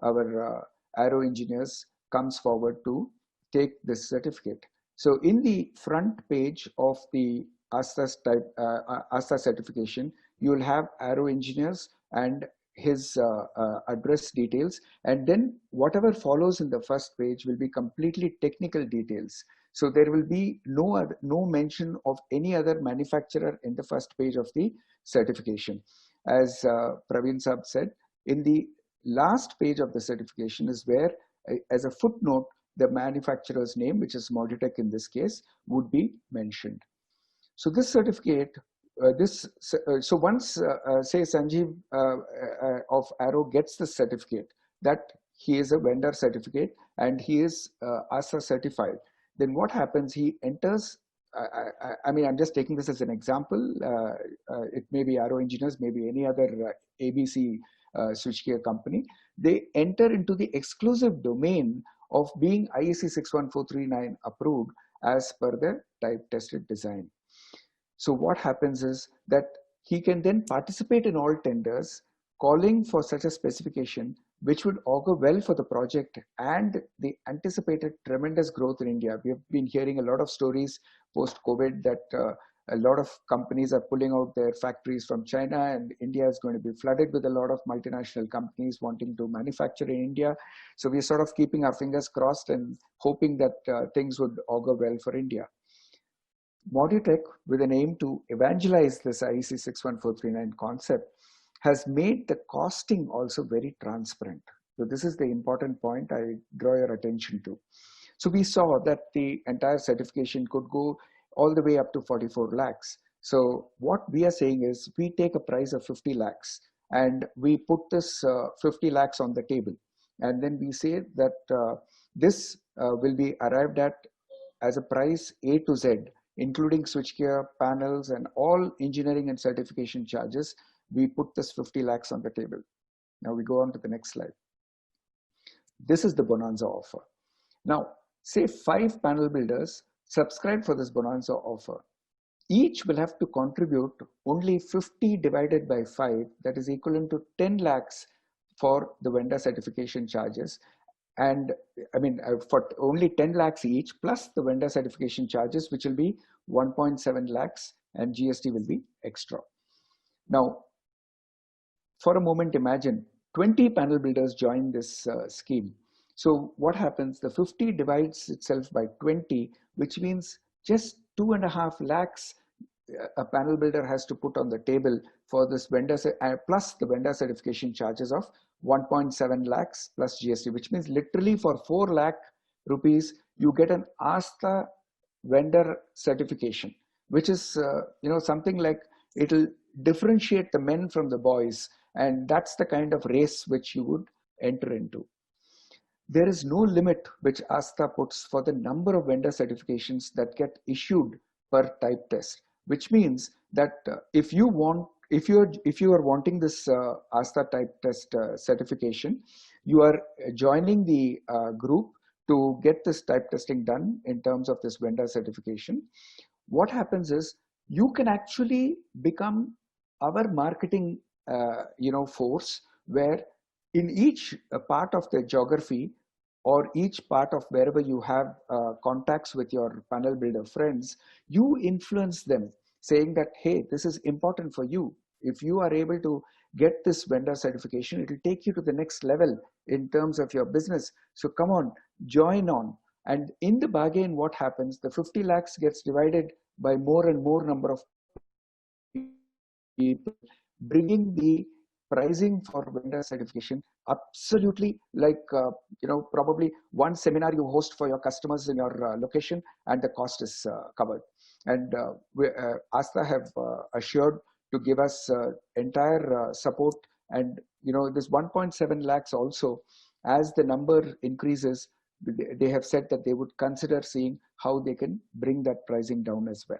our Aero engineers comes forward to take this certificate. So in the front page of the ASTA certification, you will have Aero engineers and his address details, and then whatever follows in the first page will be completely technical details. So there will be no mention of any other manufacturer in the first page of the certification. As Praveen Saab said, in the last page of the certification is where, as a footnote, the manufacturer's name, which is Modutech in this case, would be mentioned. So this certificate, so once, say Sanjeev of Aero gets the certificate that he is a vendor certificate and he is ASA certified, then what happens? He enters. I mean, I'm just taking this as an example. It may be Aero engineers, maybe any other ABC switchgear company. They enter into the exclusive domain of being IEC 61439 approved as per the type tested design. So what happens is that he can then participate in all tenders calling for such a specification, which would augur well for the project and the anticipated tremendous growth in India. We have been hearing a lot of stories post-COVID that a lot of companies are pulling out their factories from China, and India is going to be flooded with a lot of multinational companies wanting to manufacture in India. So we're sort of keeping our fingers crossed and hoping that things would augur well for India. Modutech, with an aim to evangelize this IEC 61439 concept, has made the costing also very transparent. So this is the important point I draw your attention to. So we saw that the entire certification could go all the way up to 44 lakhs. So what we are saying is we take a price of 50 lakhs and we put this 50 lakhs on the table. And then we say that this will be arrived at as a price A to Z, including switchgear, panels, and all engineering and certification charges. We put this 50 lakhs on the table. Now we go on to the next slide. This is the Bonanza offer. Now, say 5 panel builders subscribe for this Bonanza offer. Each will have to contribute only 50 divided by 5, that is equivalent to 10 lakhs for the vendor certification charges. And I mean, for only 10 lakhs each, plus the vendor certification charges, which will be 1.7 lakhs, and GST will be extra. Now, for a moment, imagine 20 panel builders join this scheme. So what happens? The 50 divides itself by 20, which means just 2.5 lakhs a panel builder has to put on the table for this vendor, plus the vendor certification charges of 1.7 lakhs plus GST, which means literally for 4 lakh rupees, you get an Asta vendor certification, which is something like it'll differentiate the men from the boys, and that's the kind of race which you would enter into. There is no limit which Asta puts for the number of vendor certifications that get issued per type test, which means that if you are wanting this Asta type test certification, you are joining the group to get this type testing done in terms of this vendor certification. What happens is you can actually become our marketing force, where in each part of the geography or each part of wherever you have contacts with your panel builder friends, you influence them saying that, hey, this is important for you. If you are able to get this vendor certification, it will take you to the next level in terms of your business. So come on, join on. And in the bargain, what happens? The 50 lakhs gets divided by more and more number of people, bringing the pricing for vendor certification absolutely like, probably one seminar you host for your customers in your location, and the cost is covered. And Asta have assured to give us entire support. And this 1.7 lakhs also, as the number increases, they have said that they would consider seeing how they can bring that pricing down as well.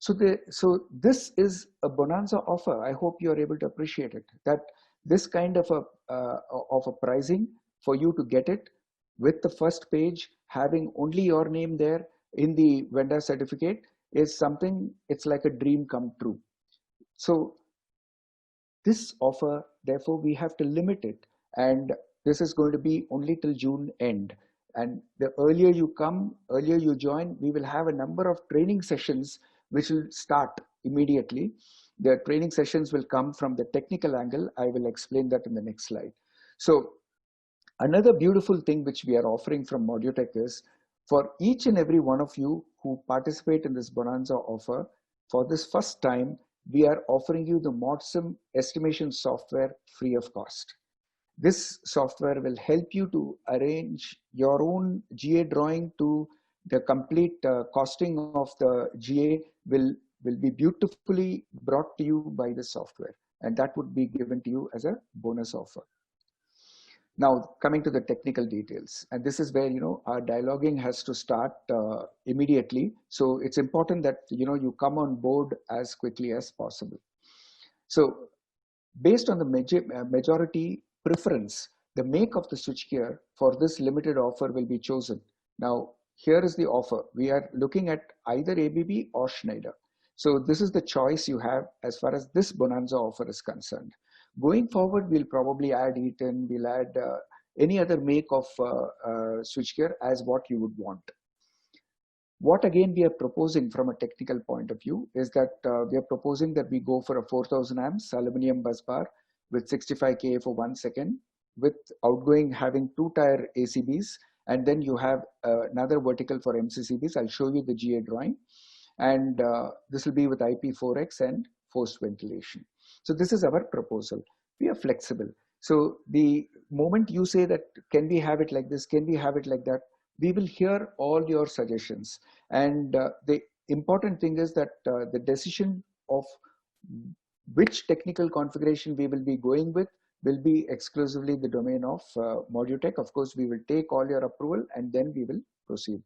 So this is a Bonanza offer. I hope you are able to appreciate it, that this kind of a pricing for you to get it with the first page having only your name there in the vendor certificate is something, it's like a dream come true. So this offer, therefore, we have to limit it, and this is going to be only till June end. And the earlier you come, earlier you join, we will have a number of training sessions which will start immediately. The training sessions will come from the technical angle. I will explain that in the next slide. So another beautiful thing which we are offering from Modutech is, for each and every one of you who participate in this Bonanza offer, for this first time, we are offering you the ModSim estimation software free of cost. This software will help you to arrange your own GA drawing to the complete costing of the GA will be beautifully brought to you by the software, and that would be given to you as a bonus offer. Now, coming to the technical details, and this is where our dialoguing has to start immediately. So it's important that you come on board as quickly as possible. So based on the majority preference the make of the switchgear for this limited offer will be chosen. Now, here is the offer. We are looking at either ABB or Schneider. So this is the choice you have as far as this Bonanza offer is concerned. Going forward, we'll probably add Eaton, we'll add any other make of switchgear as what you would want. What again we are proposing from a technical point of view is that we are proposing that we go for a 4000 amps aluminum bus bar with 65 kA for 1 second, with outgoing having 2-tier ACBs, and then you have another vertical for MCCBs. I'll show you the GA drawing, and this will be with IP4X and forced ventilation. So this is our proposal. We are flexible. So the moment you say that, can we have it like this, can we have it like that, we will hear all your suggestions. And the important thing is that the decision of which technical configuration we will be going with will be exclusively the domain of Modutech. Of course, we will take all your approval and then we will proceed.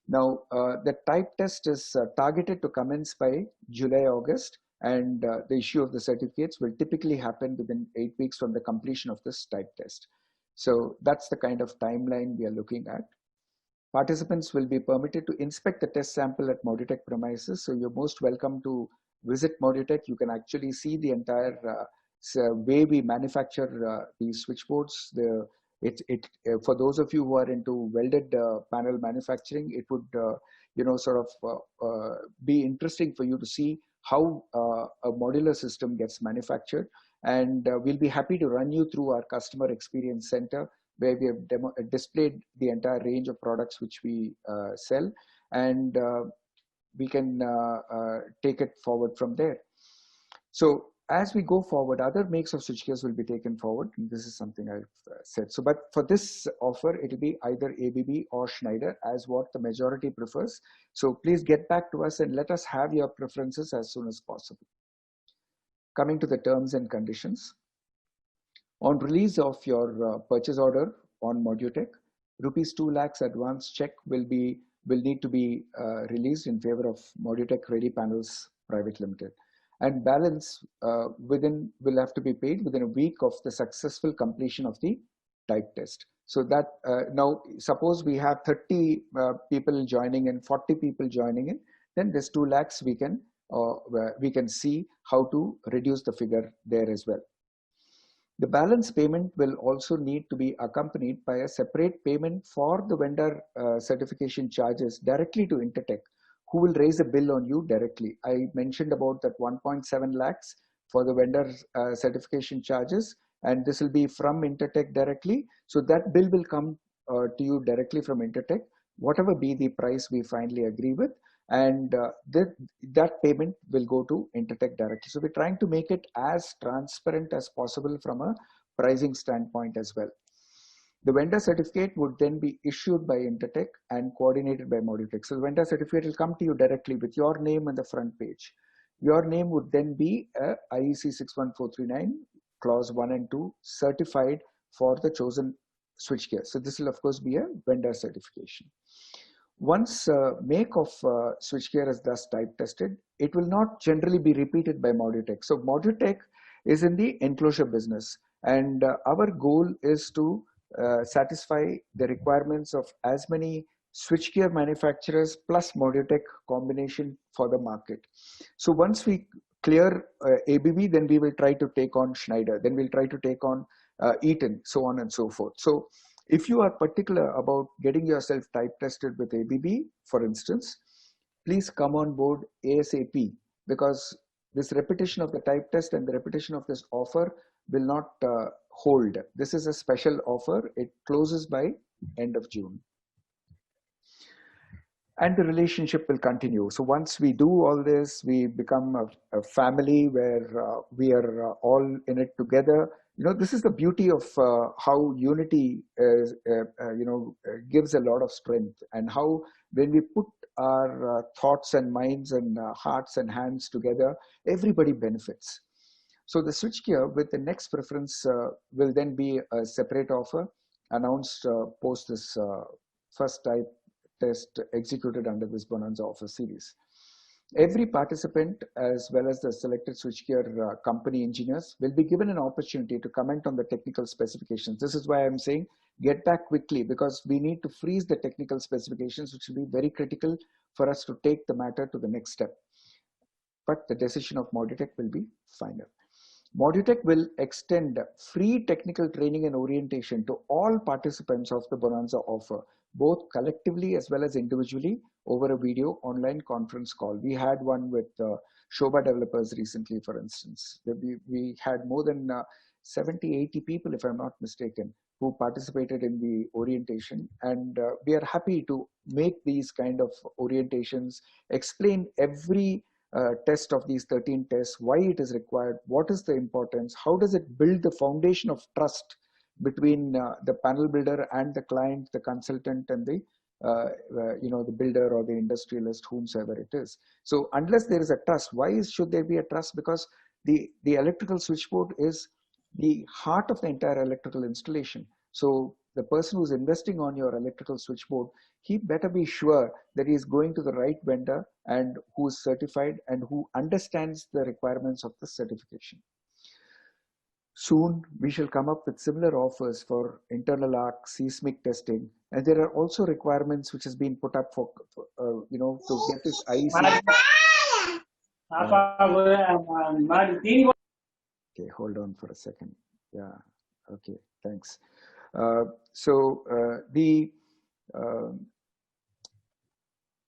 Now, the type test is targeted to commence by July, August, and the issue of the certificates will typically happen within 8 weeks from the completion of this type test. So that's the kind of timeline we are looking at. Participants will be permitted to inspect the test sample at Modutech premises. So you're most welcome to visit Modutech. You can actually see the entire way we manufacture these switchboards. For those of you who are into welded panel manufacturing, it would be interesting for you to see how a modular system gets manufactured. And we'll be happy to run you through our customer experience center, where we have displayed the entire range of products which we sell, and we can take it forward from there. So as we go forward, other makes of switchgears will be taken forward. And this is something I've said. So, but for this offer, it'll be either ABB or Schneider as what the majority prefers. So please get back to us and let us have your preferences as soon as possible. Coming to the terms and conditions. On release of your purchase order on Modutech, rupees 2 lakhs advance check will need to be released in favor of Modutech Ready Panels Private Limited, and balance will have to be paid within a week of the successful completion of the type test. So that now suppose we have 30 people joining in, 40 people joining in, then this 2 lakhs we can see how to reduce the figure there as well. The balance payment will also need to be accompanied by a separate payment for the vendor certification charges directly to Intertek, who will raise a bill on you directly. I mentioned about that 1.7 lakhs for the vendor certification charges, and this will be from Intertek directly. So that bill will come to you directly from Intertek, whatever be the price we finally agree with, and that payment will go to Intertek directly. So we're trying to make it as transparent as possible from a pricing standpoint as well. The vendor certificate would then be issued by Intertek and coordinated by Modutech. So the vendor certificate will come to you directly with your name on the front page. Your name would then be a IEC 61439 clause 1 and 2 certified for the chosen switchgear. So this will of course be a vendor certification. Once make of switchgear is thus type tested, it will not generally be repeated by Modutech. So Modutech is in the enclosure business, and our goal is to satisfy the requirements of as many switchgear manufacturers plus Modutech combination for the market. So once we clear ABB, then we will try to take on Schneider, then we'll try to take on Eaton, so on and so forth. So if you are particular about getting yourself type tested with ABB, for instance, please come on board ASAP, because this repetition of the type test and the repetition of this offer will not hold. This is a special offer. It closes by end of June. And the relationship will continue. So once we do all this, we become a family where we are all in it together. You know, this is the beauty of how unity is, gives a lot of strength, and how when we put our thoughts and minds and hearts and hands together, everybody benefits. So the switchgear with the next preference will then be a separate offer announced post this first type test executed under this Bonanza offer series. Every participant, as well as the selected switchgear company engineers, will be given an opportunity to comment on the technical specifications. This is why I'm saying get back quickly, because we need to freeze the technical specifications, which will be very critical for us to take the matter to the next step. But the decision of Modutech will be final. Modutech will extend free technical training and orientation to all participants of the Bonanza offer, both collectively as well as individually, over a video online conference call. We had one with Shobha developers recently, for instance. We had more than 70, 80 people, if I'm not mistaken, who participated in the orientation. And we are happy to make these kind of orientations, explain every test of these 13 tests, why it is required, what is the importance, how does it build the foundation of trust between the panel builder and the client, the consultant, and the the builder or the industrialist, whomsoever it is. So unless there is a trust, why should there be a trust? Because the electrical switchboard is the heart of the entire electrical installation. So the person who's investing on your electrical switchboard, he better be sure that he is going to the right vendor and who is certified and who understands the requirements of the certification. Soon, we shall come up with similar offers for internal arc, seismic testing, and there are also requirements which has been put up for, to get this IEC. Okay, hold on for a second. Yeah, okay, thanks.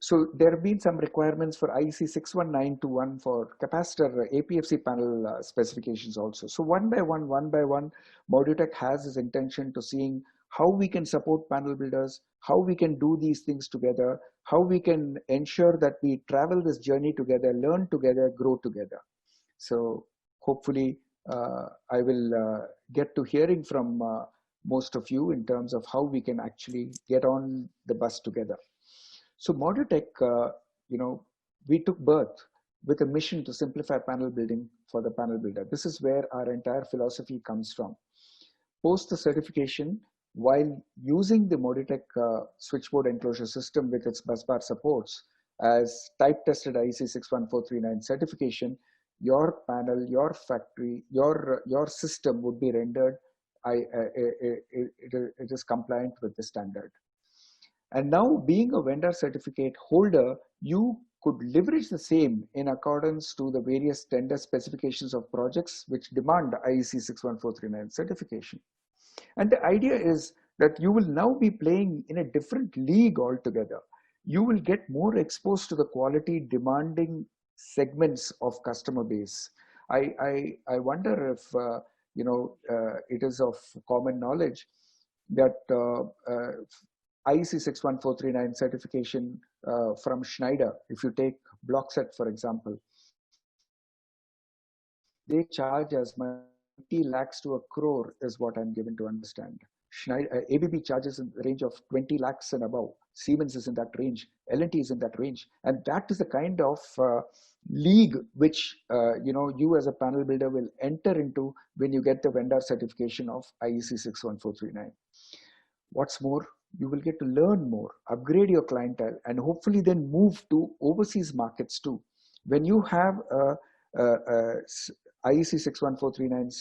So there have been some requirements for IEC 61921 for capacitor APFC panel specifications also. So one by one, Modutech has its intention to seeing how we can support panel builders, how we can do these things together, how we can ensure that we travel this journey together, learn together, grow together. So hopefully I will get to hearing from most of you in terms of how we can actually get on the bus together. So Modutech, we took birth with a mission to simplify panel building for the panel builder. This is where our entire philosophy comes from. Post the certification, while using the Modutech switchboard enclosure system with its busbar supports as type tested IEC 61439 certification, your panel, your factory, your system would be rendered, it is compliant with the standard. And now, being a vendor certificate holder, you could leverage the same in accordance to the various tender specifications of projects which demand IEC 61439 certification. And the idea is that you will now be playing in a different league altogether. You will get more exposed to the quality demanding segments of customer base. I wonder if it is of common knowledge that IEC 61439 certification from Schneider, if you take Blockset for example, they charge as much 20 lakhs to a crore is what I'm given to understand. Schneider, ABB charges in the range of 20 lakhs and above. Siemens is in that range. L&T is in that range. And that is the kind of league which you as a panel builder will enter into when you get the vendor certification of IEC 61439. What's more, you will get to learn more, upgrade your clientele, and hopefully then move to overseas markets too. When you have a IEC 61439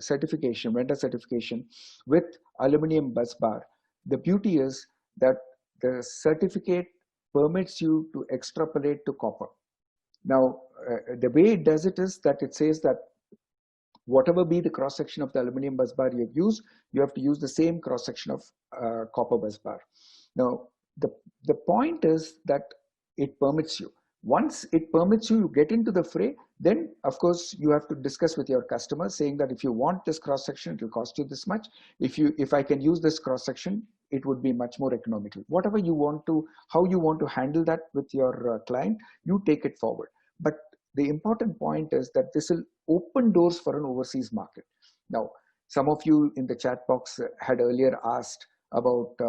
certification, vendor certification with aluminum bus bar, the beauty is that the certificate permits you to extrapolate to copper. Now, the way it does it is that it says that whatever be the cross section of the aluminum bus bar you've used, you have to use the same cross section of copper bus bar. Now, the point is that it permits you. Once it permits you, you get into the fray, then of course you have to discuss with your customer saying that if you want this cross section, it will cost you this much. If I can use this cross section, it would be much more economical. Whatever you want to, how you want to handle that with your client, you take it forward. But the important point is that this will open doors for an overseas market. Now, some of you in the chat box had earlier asked about,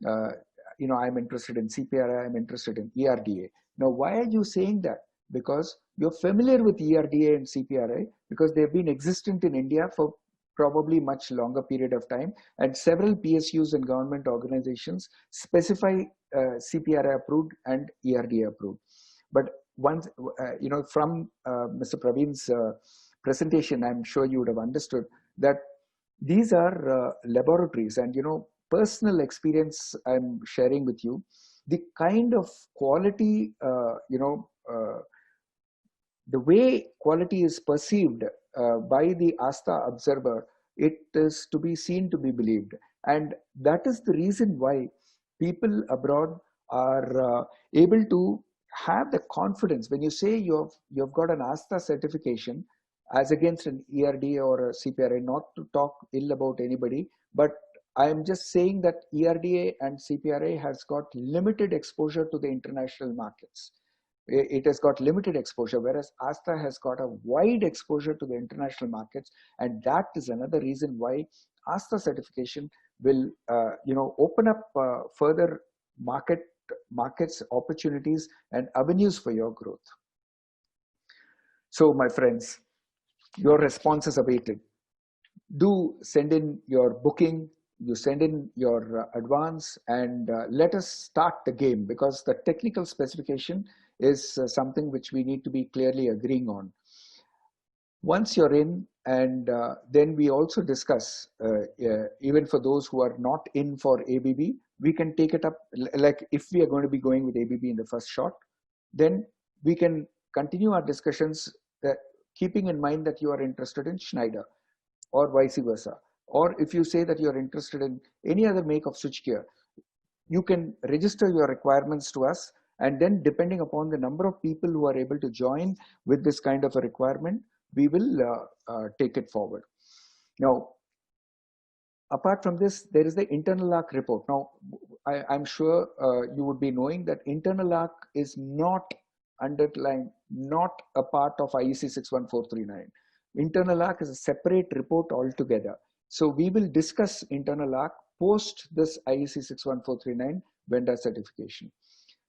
I'm interested in CPRI, I'm interested in ERDA. Now, why are you saying that? Because you're familiar with ERDA and CPRI because they've been existent in India for probably much longer period of time, and several PSUs and government organizations specify CPRI approved and ERDA approved. But once, from Mr. Praveen's presentation, I'm sure you would have understood that these are laboratories, and personal experience I'm sharing with you, the kind of quality, the way quality is perceived by the Asta observer, it is to be seen to be believed. And that is the reason why people abroad are able to have the confidence. When you say you've got an Asta certification as against an ERDA or a CPRA, not to talk ill about anybody, but I'm just saying that ERDA and CPRA has got limited exposure to the international markets. It has got limited exposure, whereas Asta has got a wide exposure to the international markets, and that is another reason why Asta certification will, open up further markets, opportunities, and avenues for your growth. So, my friends, your response is awaited. Do send in your booking. You send in your advance, and let us start the game, because the technical specification is something which we need to be clearly agreeing on. Once you're in, and then we also discuss, even for those who are not in for ABB, we can take it up, like if we are going to be going with ABB in the first shot, then we can continue our discussions, keeping in mind that you are interested in Schneider or vice versa. Or if you say that you're interested in any other make of switchgear, you can register your requirements to us, and then depending upon the number of people who are able to join with this kind of a requirement, we will take it forward. Now, apart from this, there is the internal arc report. Now, I'm sure you would be knowing that internal arc is not underlined, not a part of IEC 61439. Internal arc is a separate report altogether. So we will discuss internal arc post this IEC 61439 vendor certification.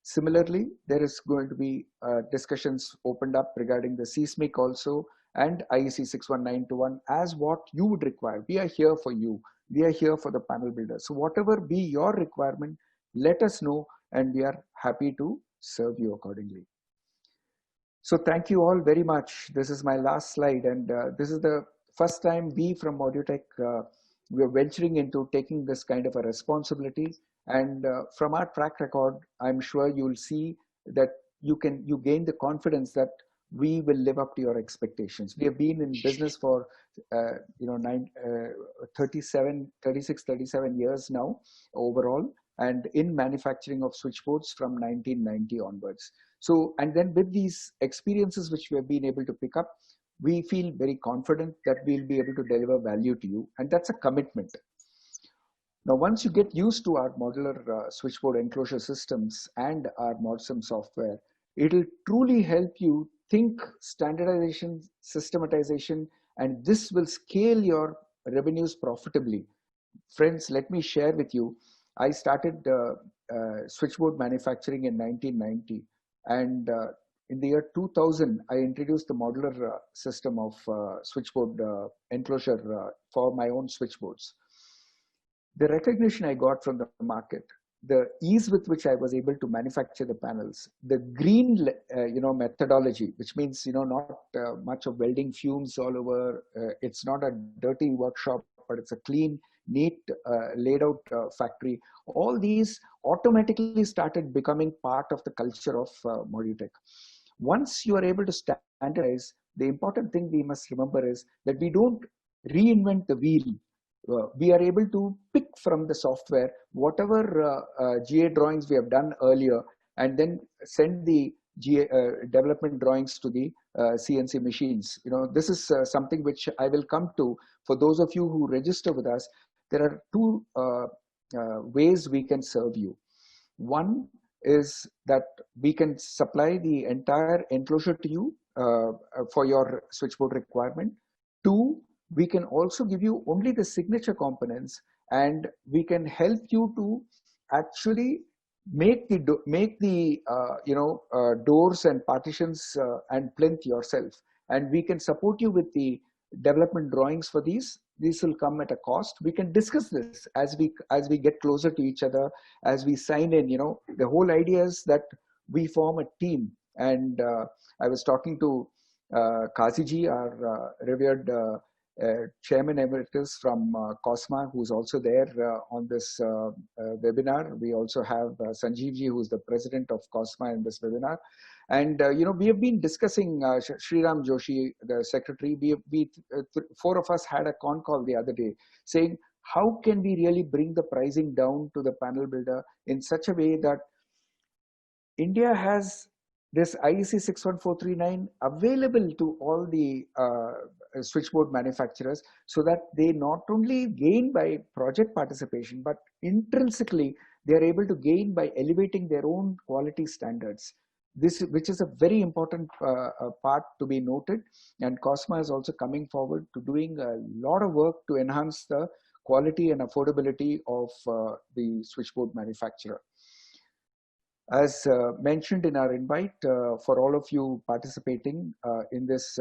Similarly, there is going to be discussions opened up regarding the seismic also, and IEC 61921 as what you would require. We are here for you. We are here for the panel builders. So whatever be your requirement, let us know, and we are happy to serve you accordingly. So thank you all very much. This is my last slide, and this is the first time we from Audiotech, we are venturing into taking this kind of a responsibility. And from our track record, I'm sure you'll see that you gain the confidence that we will live up to your expectations. We have been in business for 36, 37 years now overall, and in manufacturing of switchboards from 1990 onwards. So, and then with these experiences which we have been able to pick up, we feel very confident that we'll be able to deliver value to you, and that's a commitment. Now, once you get used to our modular switchboard enclosure systems and our ModSim software, it'll truly help you think standardization, systematization, and this will scale your revenues profitably. Friends, let me share with you, I started switchboard manufacturing in 1990, and in the year 2000, I introduced the modular system of switchboard enclosure for my own switchboards. The recognition I got from the market, the ease with which I was able to manufacture the panels, the green, methodology, which means, not much of welding fumes all over. It's not a dirty workshop, but it's a clean, neat, laid out factory. All these automatically started becoming part of the culture of Modutech. Once you are able to standardize, the important thing we must remember is that we don't reinvent the wheel. We are able to pick from the software whatever GA drawings we have done earlier, and then send the GA development drawings to the CNC machines. This is something which I will come to. For those of you who register with us, there are two ways we can serve you. One is that we can supply the entire enclosure to you for your switchboard requirement. Two, we can also give you only the signature components, and we can help you to actually make the doors and partitions and plinth yourself. And we can support you with the development drawings for these. These will come at a cost. We can discuss this as we get closer to each other, as we sign in. The whole idea is that we form a team. And I was talking to Kaziji, our revered Chairman Emeritus from COSMA, who's also there on this webinar. We also have Sanjeevji, who's the president of COSMA in this webinar. And, we have been discussing, Sriram Joshi, the secretary, four of us had a con call the other day saying, how can we really bring the pricing down to the panel builder in such a way that India has this IEC 61439 available to all the switchboard manufacturers, so that they not only gain by project participation, but intrinsically they are able to gain by elevating their own quality standards. Which is a very important part to be noted, and COSMA is also coming forward to doing a lot of work to enhance the quality and affordability of the switchboard manufacturer. As mentioned in our invite, for all of you participating in this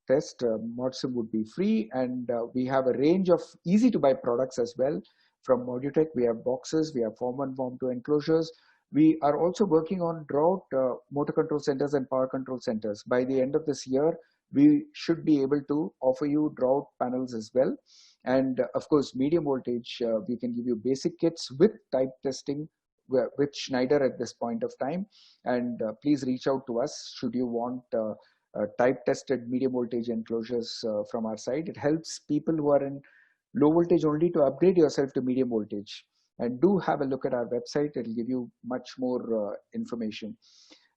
test, ModSim would be free, and we have a range of easy to buy products as well. From Modutech, we have boxes, we have Form 1, Form 2 enclosures. We are also working on drought motor control centers and power control centers. By the end of this year, we should be able to offer you drought panels as well. And of course, medium voltage, we can give you basic kits with type testing with Schneider at this point of time. And please reach out to us should you want type tested medium voltage enclosures from our side. It helps people who are in low voltage only to upgrade yourself to medium voltage. And do have a look at our website. It'll give you much more information.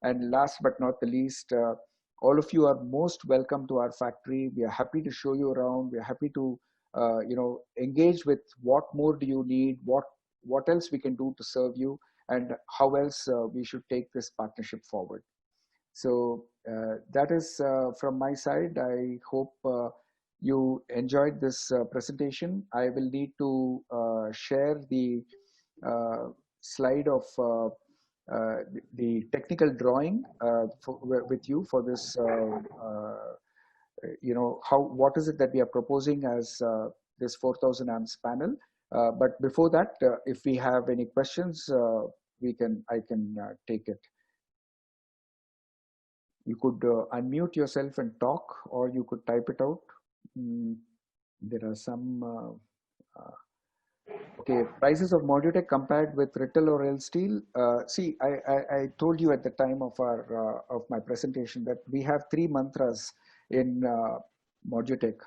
And last but not the least, all of you are most welcome to our factory. We are happy to show you around. We are happy to engage with what more do you need, what else we can do to serve you, and how else we should take this partnership forward. So that is from my side. I hope you enjoyed this presentation. I will need to share the slide of the technical drawing with you for this, what is it that we are proposing as this 4000 amps panel. But before that, if we have any questions, I can take it. You could unmute yourself and talk, or you could type it out. There are some. Okay, prices of Modutech compared with Rittal or Elsteel. See, I told you at the time of my presentation that we have three mantras in Modutech.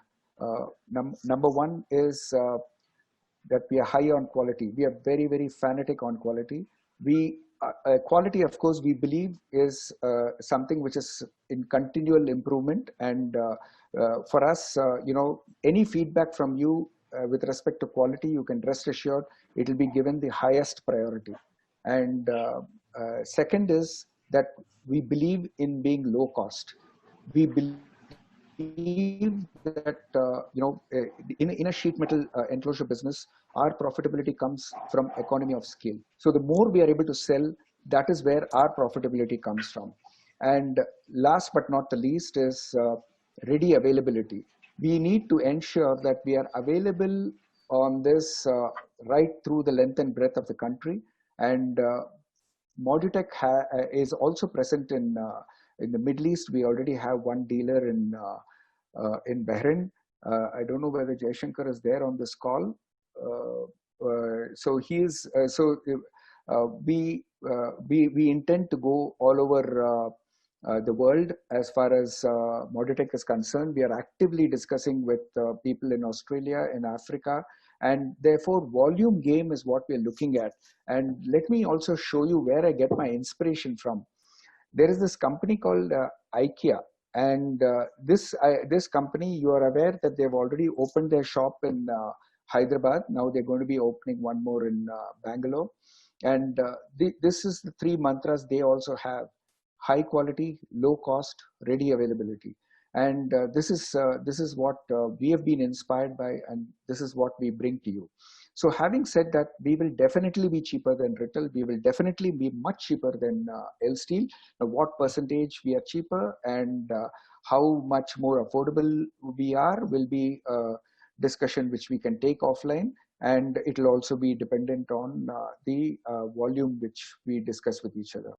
Number one is that we are high on quality. We are very, very fanatic on quality. Quality, of course, we believe is something which is in continual improvement. And for us, any feedback from you with respect to quality, you can rest assured it will be given the highest priority. And second is that we believe in being low cost. We believe that in a sheet metal enclosure business, our profitability comes from economy of scale. So the more we are able to sell, that is where our profitability comes from. And last but not the least is ready availability. We need to ensure that we are available on this right through the length and breadth of the country. And Modutech is also present in the Middle East. We already have one dealer in Bahrain. I don't know whether Jaishankar is there on this call. So he is. We intend to go all over the world as far as Modutech is concerned. We are actively discussing with people in Australia, in Africa, and therefore volume game is what we are looking at. And let me also show you where I get my inspiration from. There is this company called IKEA, and this company, you are aware that they've already opened their shop in Hyderabad. Now they're going to be opening one more in Bangalore. And this is the three mantras they also have: high quality, low cost, ready availability. And this is what we have been inspired by, and this is what we bring to you. So having said that, we will definitely be cheaper than Rittal. We will definitely be much cheaper than Elsteel. Now, what percentage we are cheaper and how much more affordable we are will be a discussion which we can take offline. And it will also be dependent on the volume which we discuss with each other.